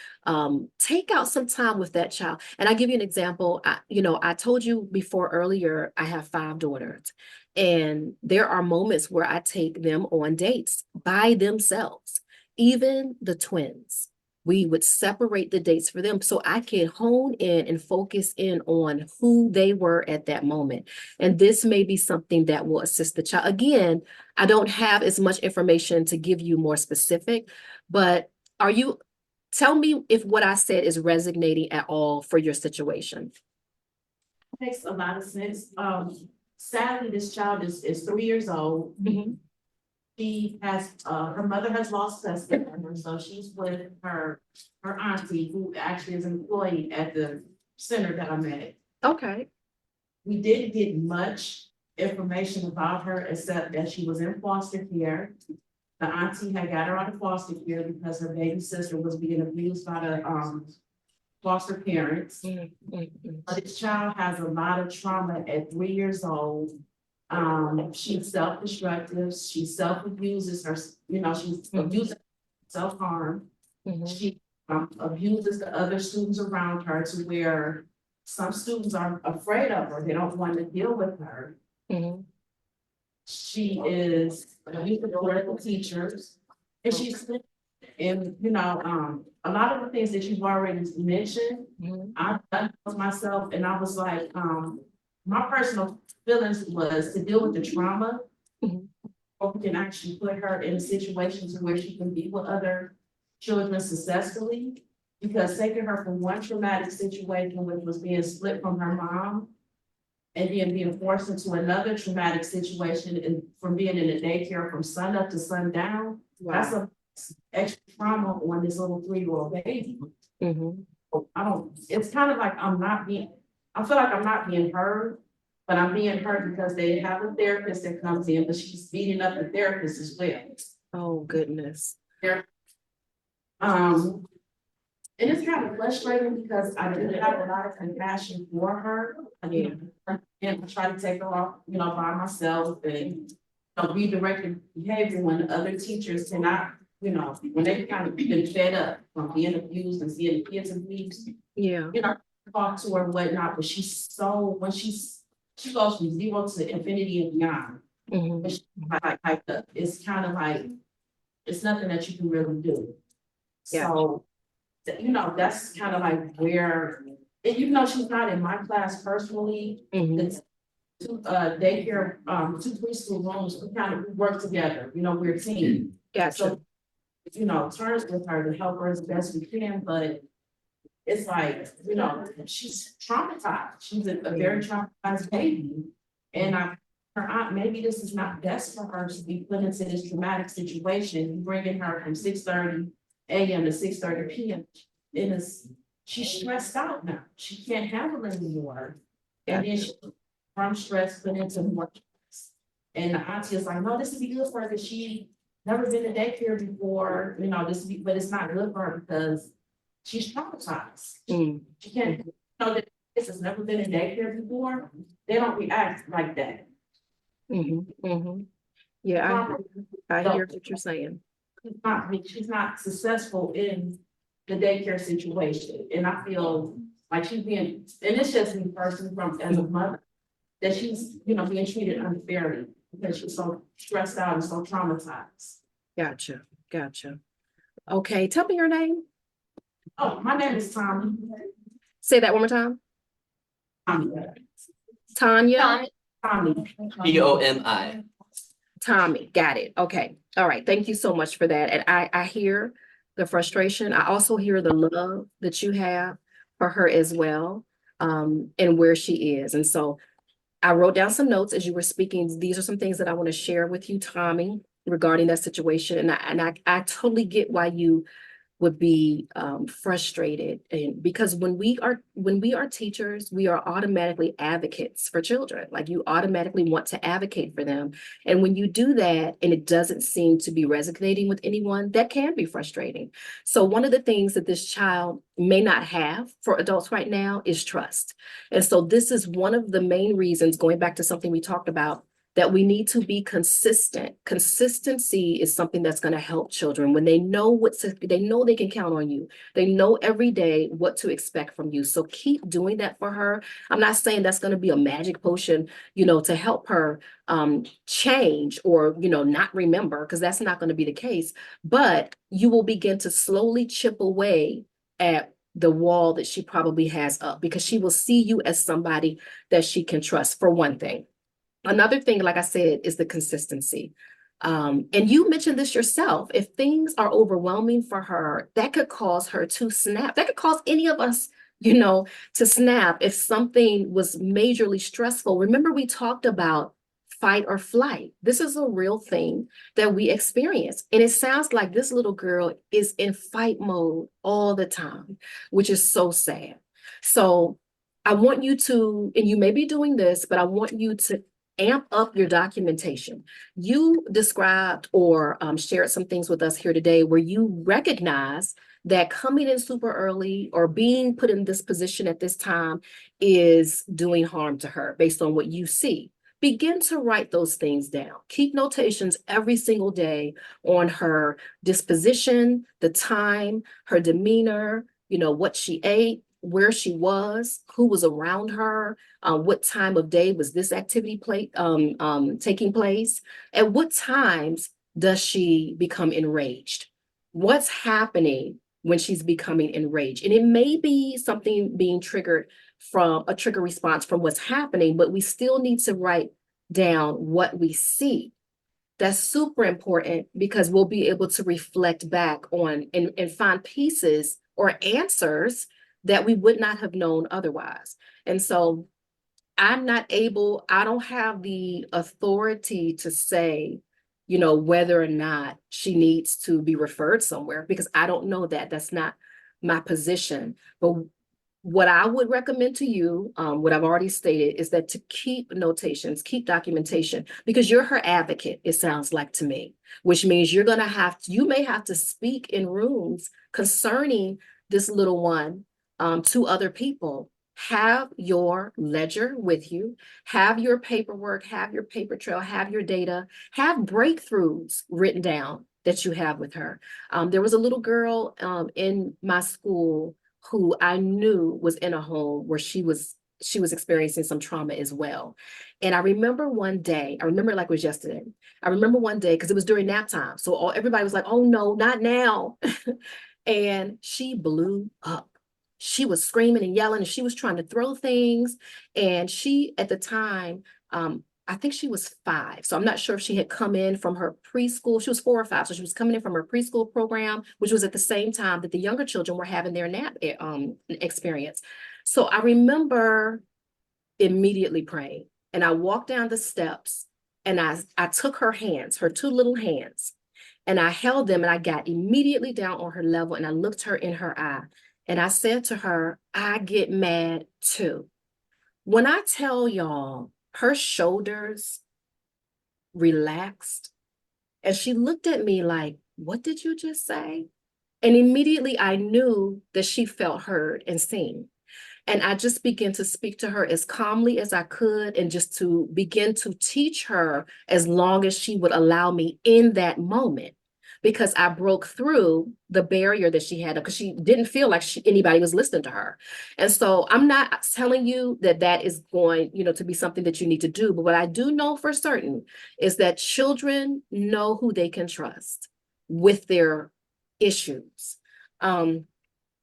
B: take out some time with that child. And I give you an example. I told you before earlier, I have 5 daughters, and there are moments where I take them on dates by themselves, even the twins. We would separate the dates for them so I could hone in and focus in on who they were at that moment. And this may be something that will assist the child. Again, I don't have as much information to give you more specific, but tell me if what I said is resonating at all for your situation.
F: Makes a lot of sense. Sadly, this child is 3 years old. She has, her mother has lost custody of her, so she's with her auntie, who actually is employed at the center that I'm at.
B: Okay.
F: We didn't get much information about her, except that she was in foster care. The auntie had got her out of foster care because her baby sister was being abused by the foster parents. But this child has a lot of trauma at 3 years old. She's self-destructive, she self-abuses her, she's abusing self-harm.
B: Mhm.
F: She abuses the other students around her to where some students are afraid of her, they don't want to deal with her.
B: Mhm.
F: She is abusive towards the teachers, and she's, and, a lot of the things that you've already mentioned,
B: Mhm.
F: I've done those myself, and I was like, my personal feelings was to deal with the trauma.
B: Mhm.
F: Or we can actually put her in situations where she can be with other children successfully. Because taking her from one traumatic situation, which was being split from her mom, and then being forced into another traumatic situation and from being in a daycare from sun up to sundown, that's
B: Wow.
F: a extra trauma on this little 3-year-old baby.
B: Mhm.
F: It's kind of like I feel like I'm not being heard, but I'm being heard because they have a therapist that comes in, but she's beating up the therapist as well.
B: Oh, goodness.
F: And it's kind of frustrating because I do have a lot of compassion for her. And I try to take her off, by myself and redirecting behavior when other teachers cannot, when they kind of been fed up from being abused and seeing the kids abused,
B: Yeah.
F: talk to her and whatnot, but she goes from 0 to infinity and beyond.
B: Mhm.
F: But it's kind of like, it's nothing that you can really do.
B: Yeah.
F: So, that's kind of like where, and she's not in my class personally,
B: Mhm.
F: it's two daycare, two preschool rooms, we kind of work together, we're a team.
B: Gotcha.
F: So, turns with her to help her as best we can, but it's like, she's traumatized. She's a very traumatized baby. And her aunt, maybe this is not best for her to be put into this traumatic situation, bringing her from 6:30 AM to 6:30 PM. She's stressed out now. She can't handle it anymore. And then she, from stress, put into more stress. And the auntie is like, no, this would be good for her because she never been to daycare before, but it's not good for her because she's traumatized.
B: Mm.
F: She can't, that this has never been in daycare before, they don't react like that.
B: Mhm. Mhm. Yeah, I hear what you're saying.
F: She's not successful in the daycare situation, and I feel like she's being, and it's just me personally from as a mother, that she's, being treated unfairly because she's so stressed out and so traumatized.
B: Gotcha. Okay, tell me your name.
F: Oh, my name is Tommy.
B: Say that one more time.
F: Tommy.
B: Tanya.
F: Tommy.
A: Pomi.
B: Tommy, got it. Okay. All right. Thank you so much for that. And I hear the frustration. I also hear the love that you have for her as well, and where she is. And so I wrote down some notes as you were speaking. These are some things that I want to share with you, Tommy, regarding that situation. And I totally get why you would be frustrated, and because when we are teachers, we are automatically advocates for children. Like, you automatically want to advocate for them, and when you do that and it doesn't seem to be resonating with anyone, that can be frustrating. So one of the things that this child may not have for adults right now is trust. And so this is one of the main reasons, going back to something we talked about, that we need to be consistent. Consistency is something that's going to help children when they know they know they can count on you. They know every day what to expect from you. So keep doing that for her. I'm not saying that's going to be a magic potion, to help her change or, not remember, because that's not going to be the case. But you will begin to slowly chip away at the wall that she probably has up, because she will see you as somebody that she can trust, for one thing. Another thing, like I said, is the consistency. And you mentioned this yourself. If things are overwhelming for her, that could cause her to snap. That could cause any of us, to snap if something was majorly stressful. Remember, we talked about fight or flight. This is a real thing that we experience. And it sounds like this little girl is in fight mode all the time, which is so sad. So I want you to, and you may be doing this, but I want you to amp up your documentation. You described or shared some things with us here today where you recognize that coming in super early or being put in this position at this time is doing harm to her based on what you see. begin to write those things down. Keep notations every single day on her disposition, the time, her demeanor, what she ate, where she was, who was around her, what time of day was this activity taking place, at what times does she become enraged? What's happening when she's becoming enraged? And it may be something being triggered from a trigger response from what's happening, but we still need to write down what we see. That's super important because we'll be able to reflect back on and find pieces or answers that we would not have known otherwise. And so I don't have the authority to say, whether or not she needs to be referred somewhere because I don't know that. That's not my position. But what I would recommend to you, what I've already stated, is that to keep notations, keep documentation, because you're her advocate, it sounds like to me, which means you may have to speak in rooms concerning this little one to other people. Have your ledger with you, have your paperwork, have your paper trail, have your data, have breakthroughs written down that you have with her. There was a little girl in my school who I knew was in a home where she was experiencing some trauma as well. And I remember one day, I remember it like it was yesterday. I remember one day because it was during nap time. So everybody was like, oh no, not now. And she blew up. She was screaming and yelling and she was trying to throw things. And she, at the time, I think she was 5. So I'm not sure if she had come in from her preschool. She was 4 or 5. So she was coming in from her preschool program, which was at the same time that the younger children were having their nap experience. So I remember immediately praying. And I walked down the steps and I took her hands, her 2 little hands, and I held them and I got immediately down on her level and I looked her in her eye. And I said to her, I get mad too. When I tell y'all, her shoulders relaxed and she looked at me like, what did you just say? And immediately I knew that she felt heard and seen. And I just began to speak to her as calmly as I could and just to begin to teach her as long as she would allow me in that moment. Because I broke through the barrier that she had because she didn't feel like anybody was listening to her. And so I'm not telling you that is going, to be something that you need to do. But what I do know for certain is that children know who they can trust with their issues.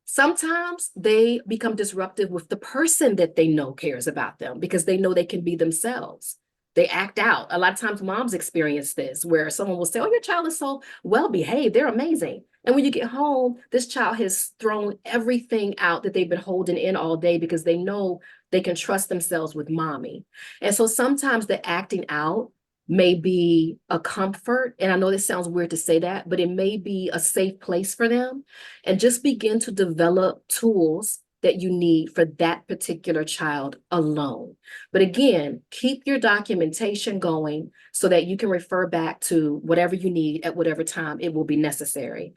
B: Sometimes they become disruptive with the person that they know cares about them because they know they can be themselves. They act out. A lot of times moms experience this where someone will say, oh, your child is so well behaved. They're amazing. And when you get home, this child has thrown everything out that they've been holding in all day because they know they can trust themselves with mommy. And so sometimes the acting out may be a comfort. And I know this sounds weird to say that, but it may be a safe place for them. And just begin to develop tools that you need for that particular child alone. But again, keep your documentation going so that you can refer back to whatever you need at whatever time it will be necessary.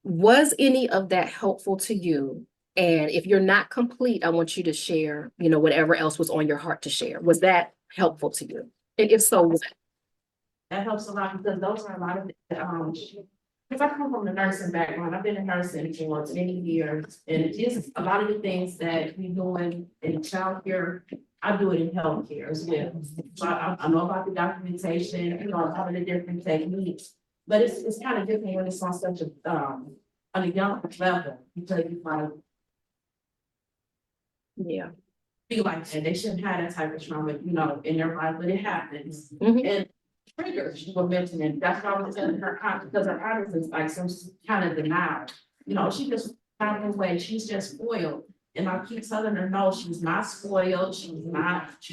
B: Was any of that helpful to you? And if you're not complete, I want you to share, whatever else was on your heart to share. Was that helpful to you? And if so, what?
F: That helps a lot because those are a lot of, because I come from the nursing background, I've been in nursing for 20 years, and just a lot of the things that we doing in childcare, I do it in healthcare as well. So I know about the documentation, a lot of the different techniques, but it's kind of different when it's on such a, on a young level, because you might
B: Yeah.
F: feel like that, they shouldn't have that type of trauma, in their life, but it happens.
B: Mhm.
F: And triggers you were mentioning, that's why I was telling her, because her honest is like some kind of denial. She just found her way, she's just spoiled. And I keep telling her, no, she's not spoiled, she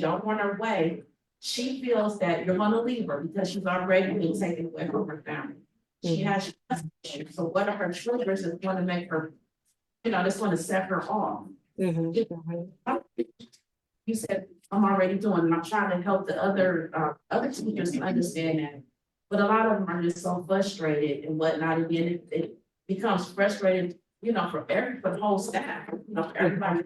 F: don't want her way. She feels that you're gonna leave her because she's already been taken away from her family. She has trust issues, so what are her triggers is gonna make her, that's gonna set her off. You said, I'm already doing, and I'm trying to help the other teachers to understand that. But a lot of them are just so frustrated and whatnot, and then it becomes frustrated, for the whole staff, for everybody.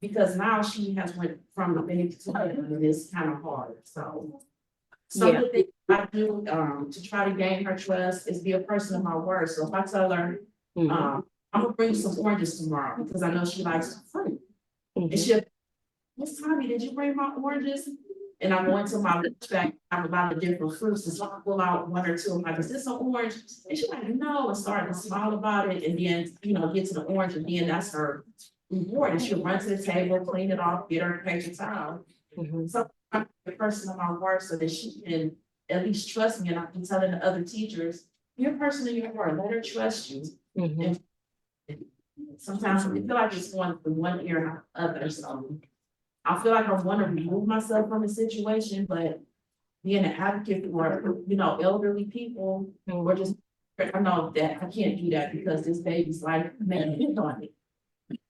F: because now she has went from a baby to a and it's kind of hard, so.
B: Yeah.
F: Some of the things I do, to try to gain her trust is be a person of my word, so if I tell her,
B: Mhm,
F: I'm gonna bring you some oranges tomorrow, because I know she likes fruit. And
B: mhm.
F: she'll, Miss Tommy, did you bring my oranges? And I go into my lunch bag, I have a lot of different fruits, and so I pull out one or two, I'm like, is this an orange? And she's like, no, and start to smile about it, and then, get to the orange, and then that's her reward, and she'll run to the table, clean it off, get her a paper towel.
B: Mhm.
F: So I'm the person of my word so that she can at least trust me, and I can tell the other teachers, you're a person of your word, let her trust you.
B: Mhm.
F: Sometimes I feel like it's going from one ear and out the other, so. I feel like I want to remove myself from the situation, but being an advocate for, elderly people, or just, I know that I can't do that because this baby's life, man, on it.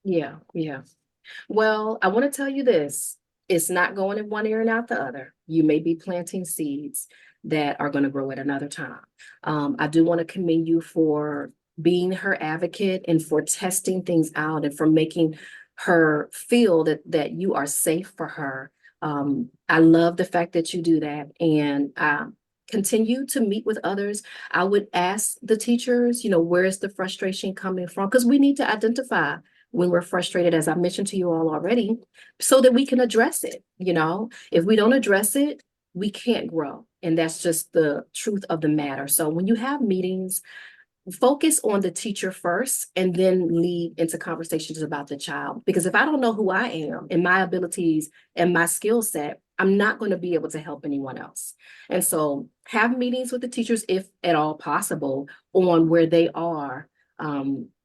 B: Yeah, yeah. Well, I want to tell you this, it's not going in one ear and out the other. You may be planting seeds that are going to grow at another time. I do want to commend you for being her advocate and for testing things out and for making her feel that you are safe for her. I love the fact that you do that, and continue to meet with others. I would ask the teachers, where is the frustration coming from? Because we need to identify when we're frustrated, as I mentioned to you all already, so that we can address it. If we don't address it, we can't grow. And that's just the truth of the matter. So when you have meetings, focus on the teacher first and then lead into conversations about the child. Because if I don't know who I am and my abilities and my skill set, I'm not going to be able to help anyone else. And so have meetings with the teachers, if at all possible, on where they are,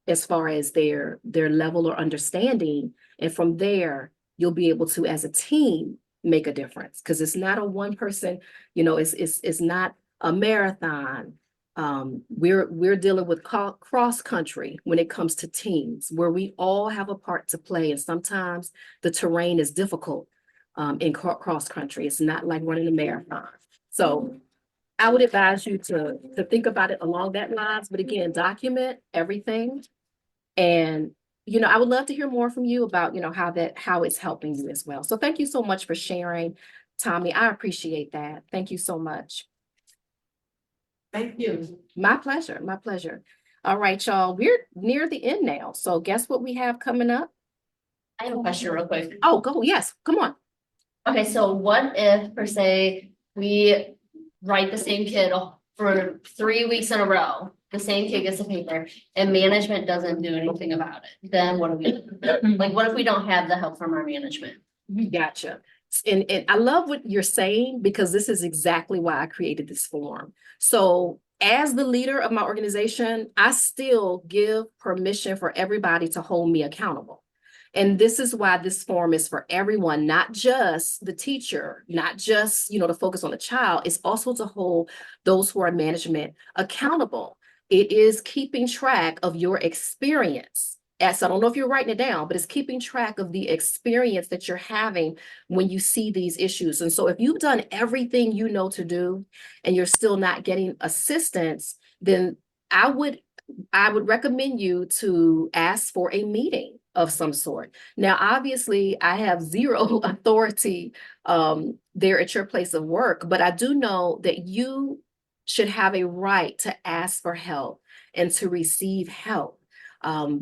B: as far as their level or understanding. And from there, you'll be able to, as a team, make a difference. Because it's not a one person, it's not a marathon. We're dealing with cross country when it comes to teams, where we all have a part to play, and sometimes the terrain is difficult in cross country. It's not like running a marathon. So I would advise you to think about it along that lines, but again, document everything. And I would love to hear more from you about how it's helping you as well. So thank you so much for sharing, Tommy. I appreciate that. Thank you so much.
F: Thank you.
B: My pleasure. My pleasure. All right, y'all. We're near the end now. So guess what we have coming up?
G: I have a question real quick.
B: Oh, go. Yes. Come on.
G: Okay, so what if, per se, we write the same kid for 3 weeks in a row, the same kid gets a paper, and management doesn't do anything about it? Then what do we do? Like, what if we don't have the help from our management?
B: Gotcha. And I love what you're saying, because this is exactly why I created this forum. So as the leader of my organization, I still give permission for everybody to hold me accountable. And this is why this forum is for everyone, not just the teacher, not just, to focus on the child. It's also to hold those who are management accountable. It is keeping track of your experience. So I don't know if you're writing it down, but it's keeping track of the experience that you're having when you see these issues. And so if you've done everything you know to do and you're still not getting assistance, then I would recommend you to ask for a meeting of some sort. Now, obviously, I have zero authority there at your place of work, but I do know that you should have a right to ask for help and to receive help.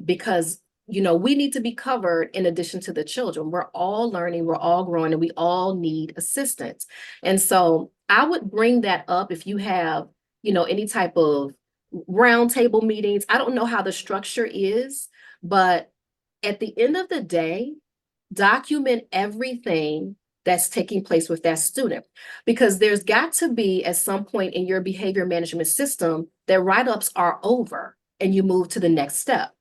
B: Because we need to be covered in addition to the children. We're all learning, we're all growing, and we all need assistance. And so I would bring that up if you have, any type of roundtable meetings. I don't know how the structure is, but at the end of the day, document everything that's taking place with that student, because there's got to be at some point in your behavior management system that write-ups are over and you move to the next step.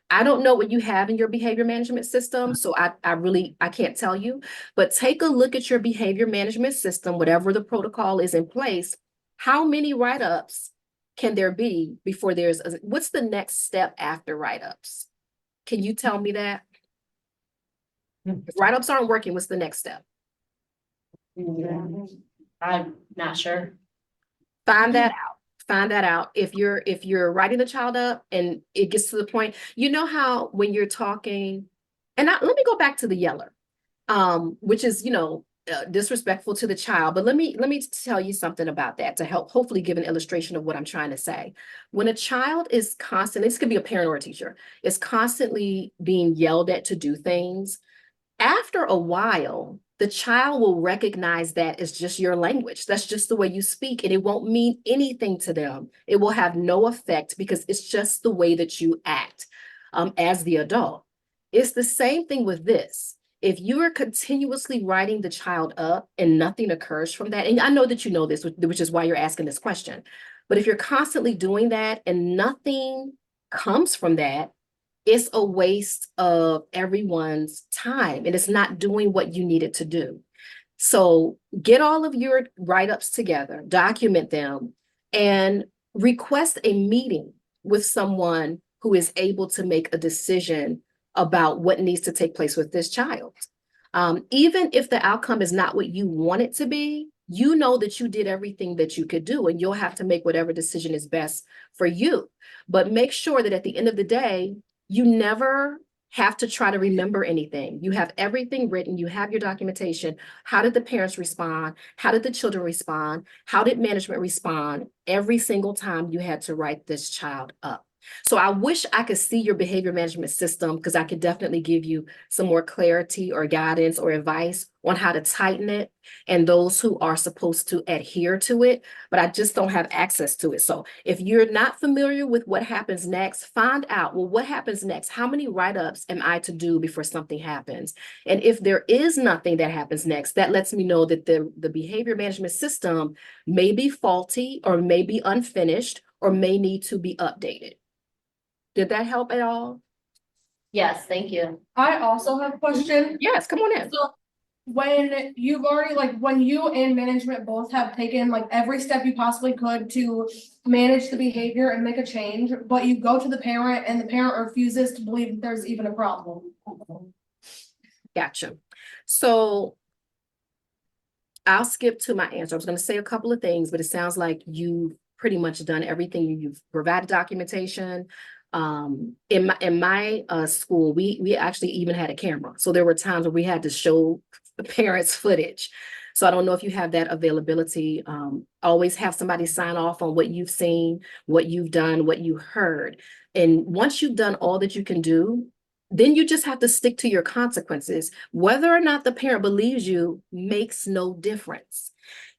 B: I don't know what you have in your behavior management system, so I can't tell you, but take a look at your behavior management system, whatever the protocol is in place. How many write-ups can there be before what's the next step after write-ups? Can you tell me that? If write-ups aren't working, what's the next step?
G: I'm not sure.
B: Find that out. Find that out. If you're writing the child up and it gets to the point, how when you're talking And let me go back to the yeller, which is, disrespectful to the child. But let me tell you something about that to help hopefully give an illustration of what I'm trying to say. When a child is constant, this could be a parent or a teacher, is constantly being yelled at to do things, after a while, the child will recognize that as just your language. That's just the way you speak, and it won't mean anything to them. It will have no effect because it's just the way that you act as the adult. It's the same thing with this. If you are continuously writing the child up and nothing occurs from that, and I know that you know this, which is why you're asking this question, but if you're constantly doing that and nothing comes from that, it's a waste of everyone's time and it's not doing what you need it to do. So get all of your write-ups together, document them, and request a meeting with someone who is able to make a decision about what needs to take place with this child. Even if the outcome is not what you want it to be, you know that you did everything that you could do, and you'll have to make whatever decision is best for you. But make sure that at the end of the day, you never have to try to remember anything. You have everything written, you have your documentation. How did the parents respond? How did the children respond? How did management respond every single time you had to write this child up? So I wish I could see your behavior management system, because I could definitely give you some more clarity or guidance or advice on how to tighten it and those who are supposed to adhere to it, but I just don't have access to it. So if you're not familiar with what happens next, find out, well, what happens next? How many write-ups am I to do before something happens? And if there is nothing that happens next, that lets me know that the behavior management system may be faulty or may be unfinished or may need to be updated. Did that help at all?
G: Yes, thank you.
H: I also have a question.
B: Yes, come on in.
H: So when you've already, like, when you and management both have taken like every step you possibly could to manage the behavior and make a change, but you go to the parent and the parent refuses to believe that there's even a problem.
B: Gotcha. So I'll skip to my answer. I was going to say a couple of things, but it sounds like you've pretty much done everything. You've provided documentation. In my school, we actually even had a camera. So there were times where we had to show the parents footage. So I don't know if you have that availability. Always have somebody sign off on what you've seen, what you've done, what you heard. And once you've done all that you can do, then you just have to stick to your consequences. Whether or not the parent believes you makes no difference.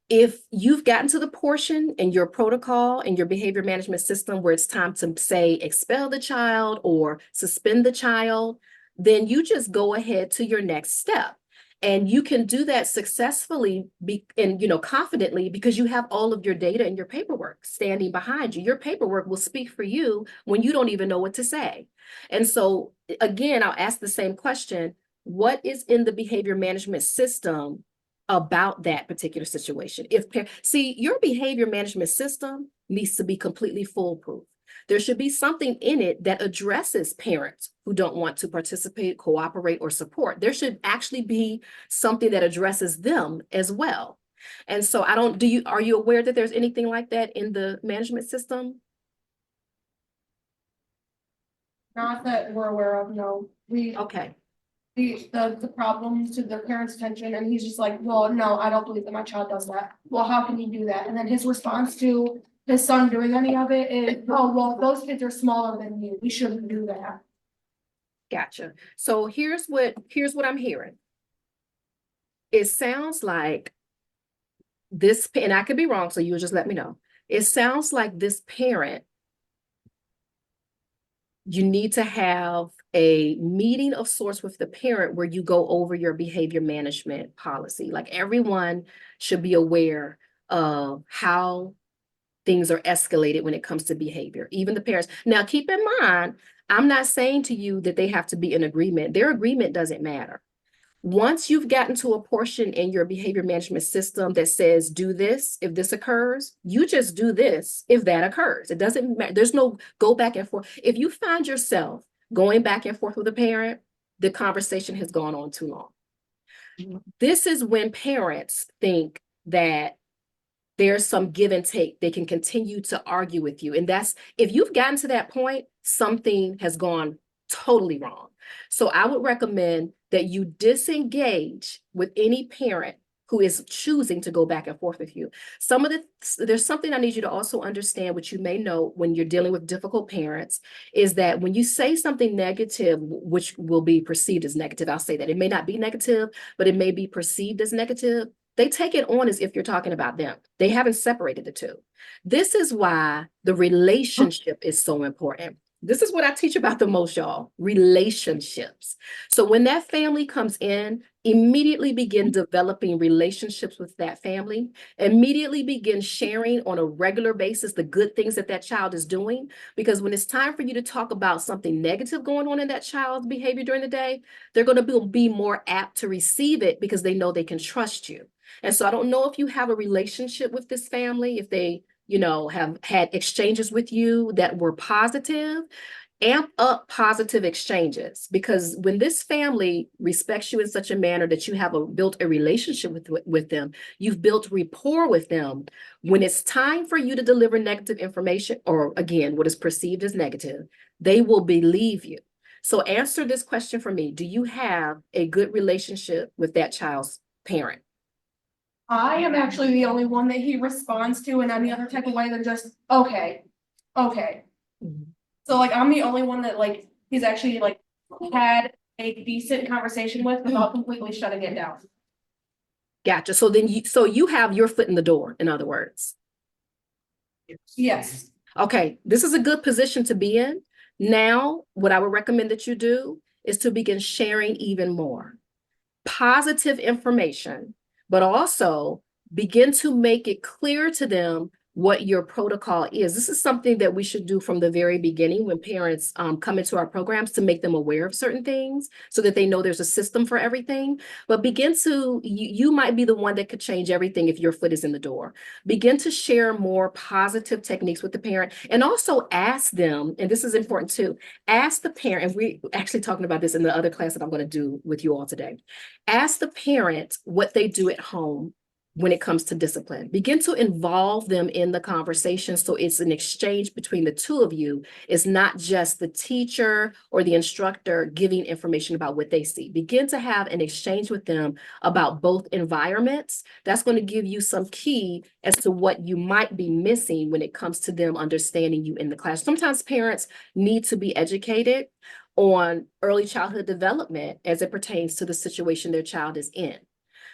B: If you've gotten to the portion in your protocol and your behavior management system where it's time to say expel the child or suspend the child, then you just go ahead to your next step. And you can do that successfully and confidently, because you have all of your data and your paperwork standing behind you. Your paperwork will speak for you when you don't even know what to say. And so again, I'll ask the same question. What is in the behavior management system about that particular situation? See, your behavior management system needs to be completely foolproof. There should be something in it that addresses parents who don't want to participate, cooperate, or support. There should actually be something that addresses them as well. And so are you aware that there's anything like that in the management system?
H: Not that we're aware of, no. We
B: Okay.
H: the problems to the parents' attention, and he's just like, well, no, I don't believe that my child does that. Well, how can you do that? And then his response to his son doing any of it is, oh, well, those kids are smaller than you. We shouldn't do that.
B: Gotcha. So here's what I'm hearing. It sounds like this, and I could be wrong, so you'll just let me know. It sounds like this parent, you need to have a meeting of sorts with the parent where you go over your behavior management policy. Like everyone should be aware of how things are escalated when it comes to behavior, even the parents. Now, keep in mind, I'm not saying to you that they have to be in agreement. Their agreement doesn't matter. Once you've gotten to a portion in your behavior management system that says, do this if this occurs, you just do this if that occurs. It doesn't matter. There's no go back and forth. If you find yourself going back and forth with a parent, the conversation has gone on too long. This is when parents think that there's some give and take. They can continue to argue with you. And that's, if you've gotten to that point, something has gone Totally wrong. So I would recommend that you disengage with any parent who is choosing to go back and forth with you. There's something I need you to also understand, which you may know when you're dealing with difficult parents, is that when you say something negative, which will be perceived as negative, I'll say that it may not be negative, but it may be perceived as negative. They take it on as if you're talking about them. They haven't separated the two. This is why the relationship is so important. This is what I teach about the most, y'all, relationships. So when that family comes in, immediately begin developing relationships with that family, immediately begin sharing on a regular basis the good things that that child is doing. Because when it's time for you to talk about something negative going on in that child's behavior during the day, they're going to be more apt to receive it because they know they can trust you. And so I don't know if you have a relationship with this family, if they have had exchanges with you that were positive. Amp up positive exchanges, because when this family respects you in such a manner that you have built a relationship with them, you've built rapport with them. When it's time for you to deliver negative information, or again, what is perceived as negative, they will believe you. So answer this question for me. Do you have a good relationship with that child's parent?
H: I am actually the only one that he responds to in any other type of way than just, okay, okay.
B: Mhm.
H: So like, I'm the only one that like, he's actually like had a decent conversation with without completely shutting it down.
B: Gotcha. So then you have your foot in the door, in other words.
H: Yes.
B: Okay, this is a good position to be in. Now, what I would recommend that you do is to begin sharing even more positive information, but also begin to make it clear to them what your protocol is. This is something that we should do from the very beginning when parents come into our programs, to make them aware of certain things so that they know there's a system for everything. But you might be the one that could change everything if your foot is in the door. Begin to share more positive techniques with the parent, and also ask them, and this is important too, ask the parent, and we're actually talking about this in the other class that I'm going to do with you all today. Ask the parent what they do at home when it comes to discipline. Begin to involve them in the conversation so it's an exchange between the two of you. It's not just the teacher or the instructor giving information about what they see. Begin to have an exchange with them about both environments. That's going to give you some key as to what you might be missing when it comes to them understanding you in the class. Sometimes parents need to be educated on early childhood development as it pertains to the situation their child is in.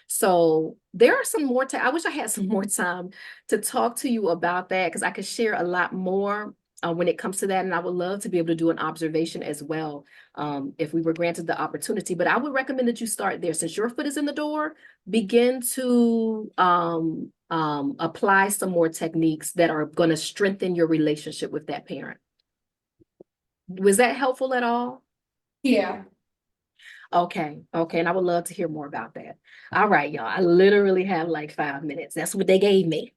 B: So there are some more I wish I had some more time to talk to you about that, because I could share a lot more when it comes to that. And I would love to be able to do an observation as well if we were granted the opportunity. But I would recommend that you start there. Since your foot is in the door, begin to apply some more techniques that are going to strengthen your relationship with that parent. Was that helpful at all?
H: Yeah.
B: Okay, and I would love to hear more about that. All right, y'all, I literally have like 5 minutes. That's what they gave me.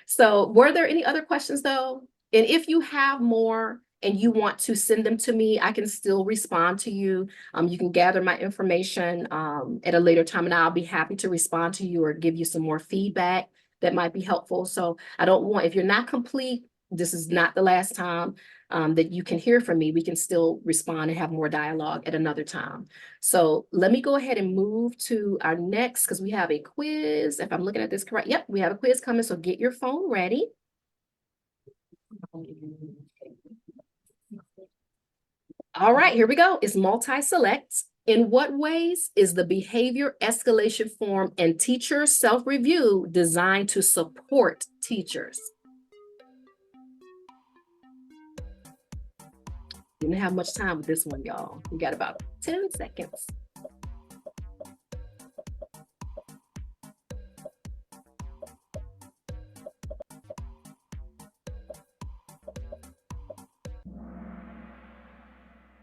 B: So were there any other questions though? And if you have more and you want to send them to me, I can still respond to you. You can gather my information at a later time, and I'll be happy to respond to you or give you some more feedback that might be helpful. So if you're not complete, this is not the last time that you can hear from me. We can still respond and have more dialogue at another time. So let me go ahead and move to our next, because we have a quiz. If I'm looking at this correct, yep, we have a quiz coming. So get your phone ready. All right, here we go. It's multi-select. In what ways is the behavior escalation form and teacher self-review designed to support teachers? Didn't have much time with this one, y'all. We got about 10 seconds.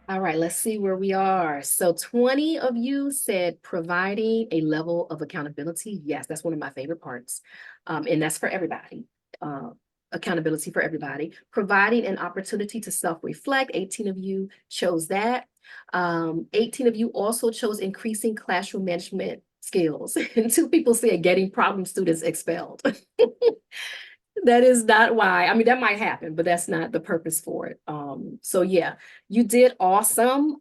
B: All right, let's see where we are. So 20 of you said providing a level of accountability. Yes, that's one of my favorite parts. And that's for everybody. Accountability for everybody. Providing an opportunity to self-reflect. 18 of you chose that. 18 of you also chose increasing classroom management skills. And 2 people said getting problem students expelled. That is not why. I mean, that might happen, but that's not the purpose for it. So yeah, you did awesome.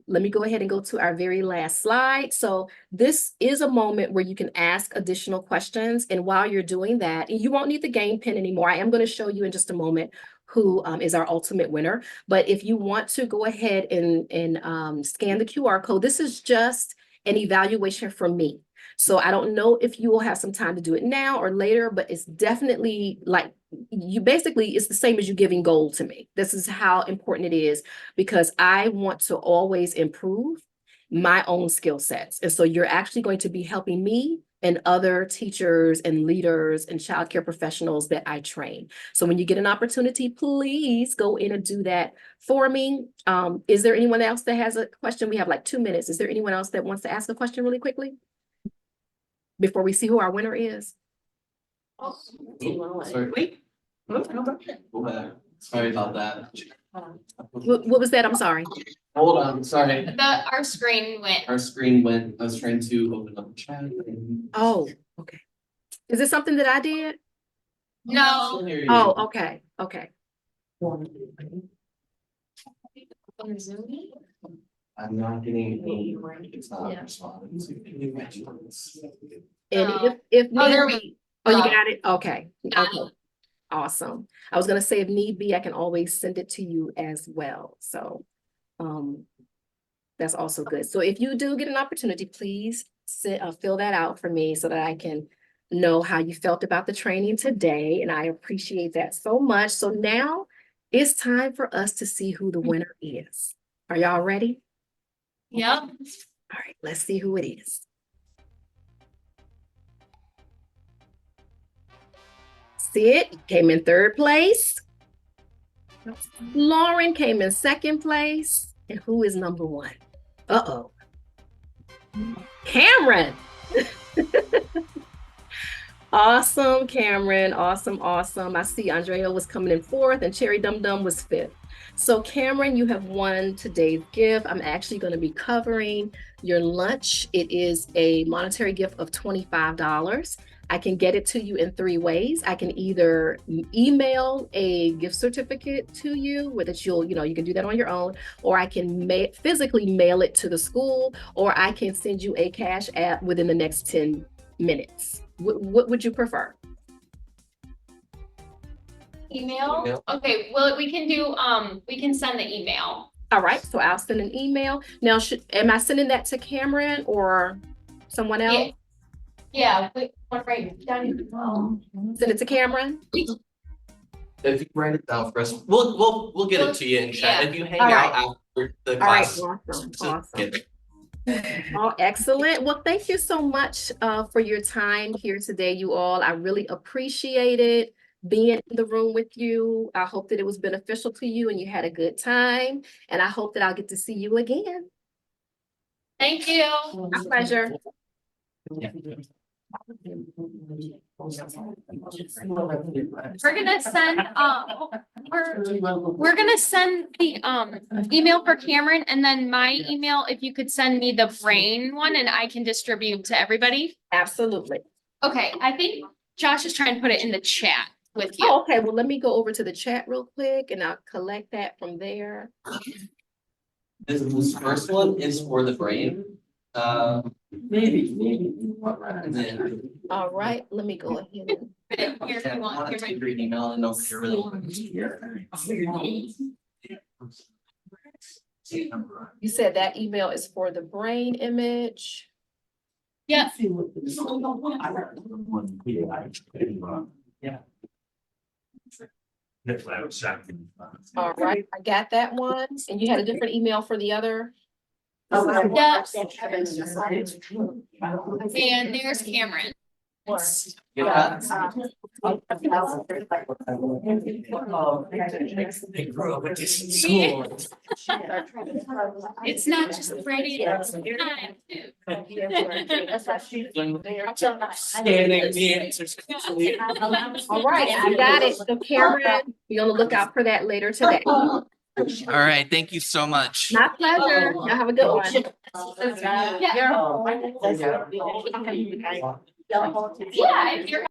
B: Let me go ahead and go to our very last slide. So this is a moment where you can ask additional questions. And while you're doing that, and you won't need the game pin anymore. I am going to show you in just a moment who is our ultimate winner. But if you want to go ahead and scan the QR code, this is just an evaluation from me. So I don't know if you will have some time to do it now or later, but it's definitely like you basically, it's the same as you giving gold to me. This is how important it is because I want to always improve my own skill sets. And so you're actually going to be helping me and other teachers and leaders and childcare professionals that I train. So when you get an opportunity, please go in and do that for me. Is there anyone else that has a question? We have like 2 minutes. Is there anyone else that wants to ask a question really quickly before we see who our winner is?
A: Sorry. Wait. Sorry about that.
B: What was that? I'm sorry.
A: Hold on, sorry.
D: Our screen went.
A: Our screen went, I was trying to open up the chat. And-
B: Oh, okay. Is this something that I did?
D: No.
A: Here you
B: Oh,
A: go.
B: okay, okay.
A: I'm not getting any, it's not
G: Yeah.
A: responding to any questions.
B: And
D: Oh.
B: if
D: Oh, there
B: need
D: we.
B: oh, you
D: go.
B: got it? Okay,
D: Got
B: okay. Awesome. I was gonna say if need be, I can always send it to you as well. So, that's also good. So if you do get an opportunity, please fill that out for me so that I can know how you felt about the training today. And I appreciate that so much. So now it's time for us to see who the winner is. Are y'all ready?
D: Yep.
B: All right, let's see who it is. Sid came in 3rd place. Lauren came in 2nd place. And who is number 1? Uh-oh. Cameron. Awesome, Cameron. Awesome, awesome. I see Andrea was coming in 4th and Cherry Dum Dum was 5th. So Cameron, you have won today's gift. I'm actually going to be covering your lunch. It is a monetary gift of $25. I can get it to you in 3 ways. I can either email a gift certificate to you, where that you can do that on your own, or I can physically mail it to the school, or I can send you a cash app within the next 10 minutes. What would you prefer?
D: Email.
A: Email.
D: Okay, well, we can send the email.
B: All right, so I'll send an email. Now, am I sending that to Cameron or someone else?
D: Yeah, we want to write down your phone.
B: Send it to Cameron?
A: If you write it down for us, we'll get it to you in chat.
D: Yeah.
A: If you hang
B: All
A: out
B: right.
A: after the
B: All right,
A: class.
B: awesome,
A: just
B: awesome.
A: get it.
B: Oh, excellent. Well, thank you so much for your time here today, you all. I really appreciate it being in the room with you. I hope that it was beneficial to you and you had a good time. And I hope that I'll get to see you again.
D: Thank you.
B: My pleasure.
D: We're gonna send, we're gonna send the, email for Cameron and then my email, if you could send me the brain one and I can distribute to everybody.
B: Absolutely.
D: Okay, I think Josh is trying to put it in the chat with
B: Oh,
D: you.
B: okay. Well, let me go over to the chat real quick and I'll collect that from there.
A: This first one is for the brain. Maybe. And then.
B: All right, let me go ahead and
D: Here, if you want,
A: Take
D: here,
A: your email and don't care really.
B: you said that email is for the brain image.
D: yeah,
B: All right, I got that one. And you had a different email for the other?
D: yeah. And there's Cameron.
A: Get that?
E: They grew up at this school.
D: It's not just the brain, it's time too.
E: Scanning the answers.
B: All right, I got it. So Cameron, be on the lookout for that later today.
A: All right, thank you so much.
B: My pleasure. Y'all have a good one.
D: Yeah, if you're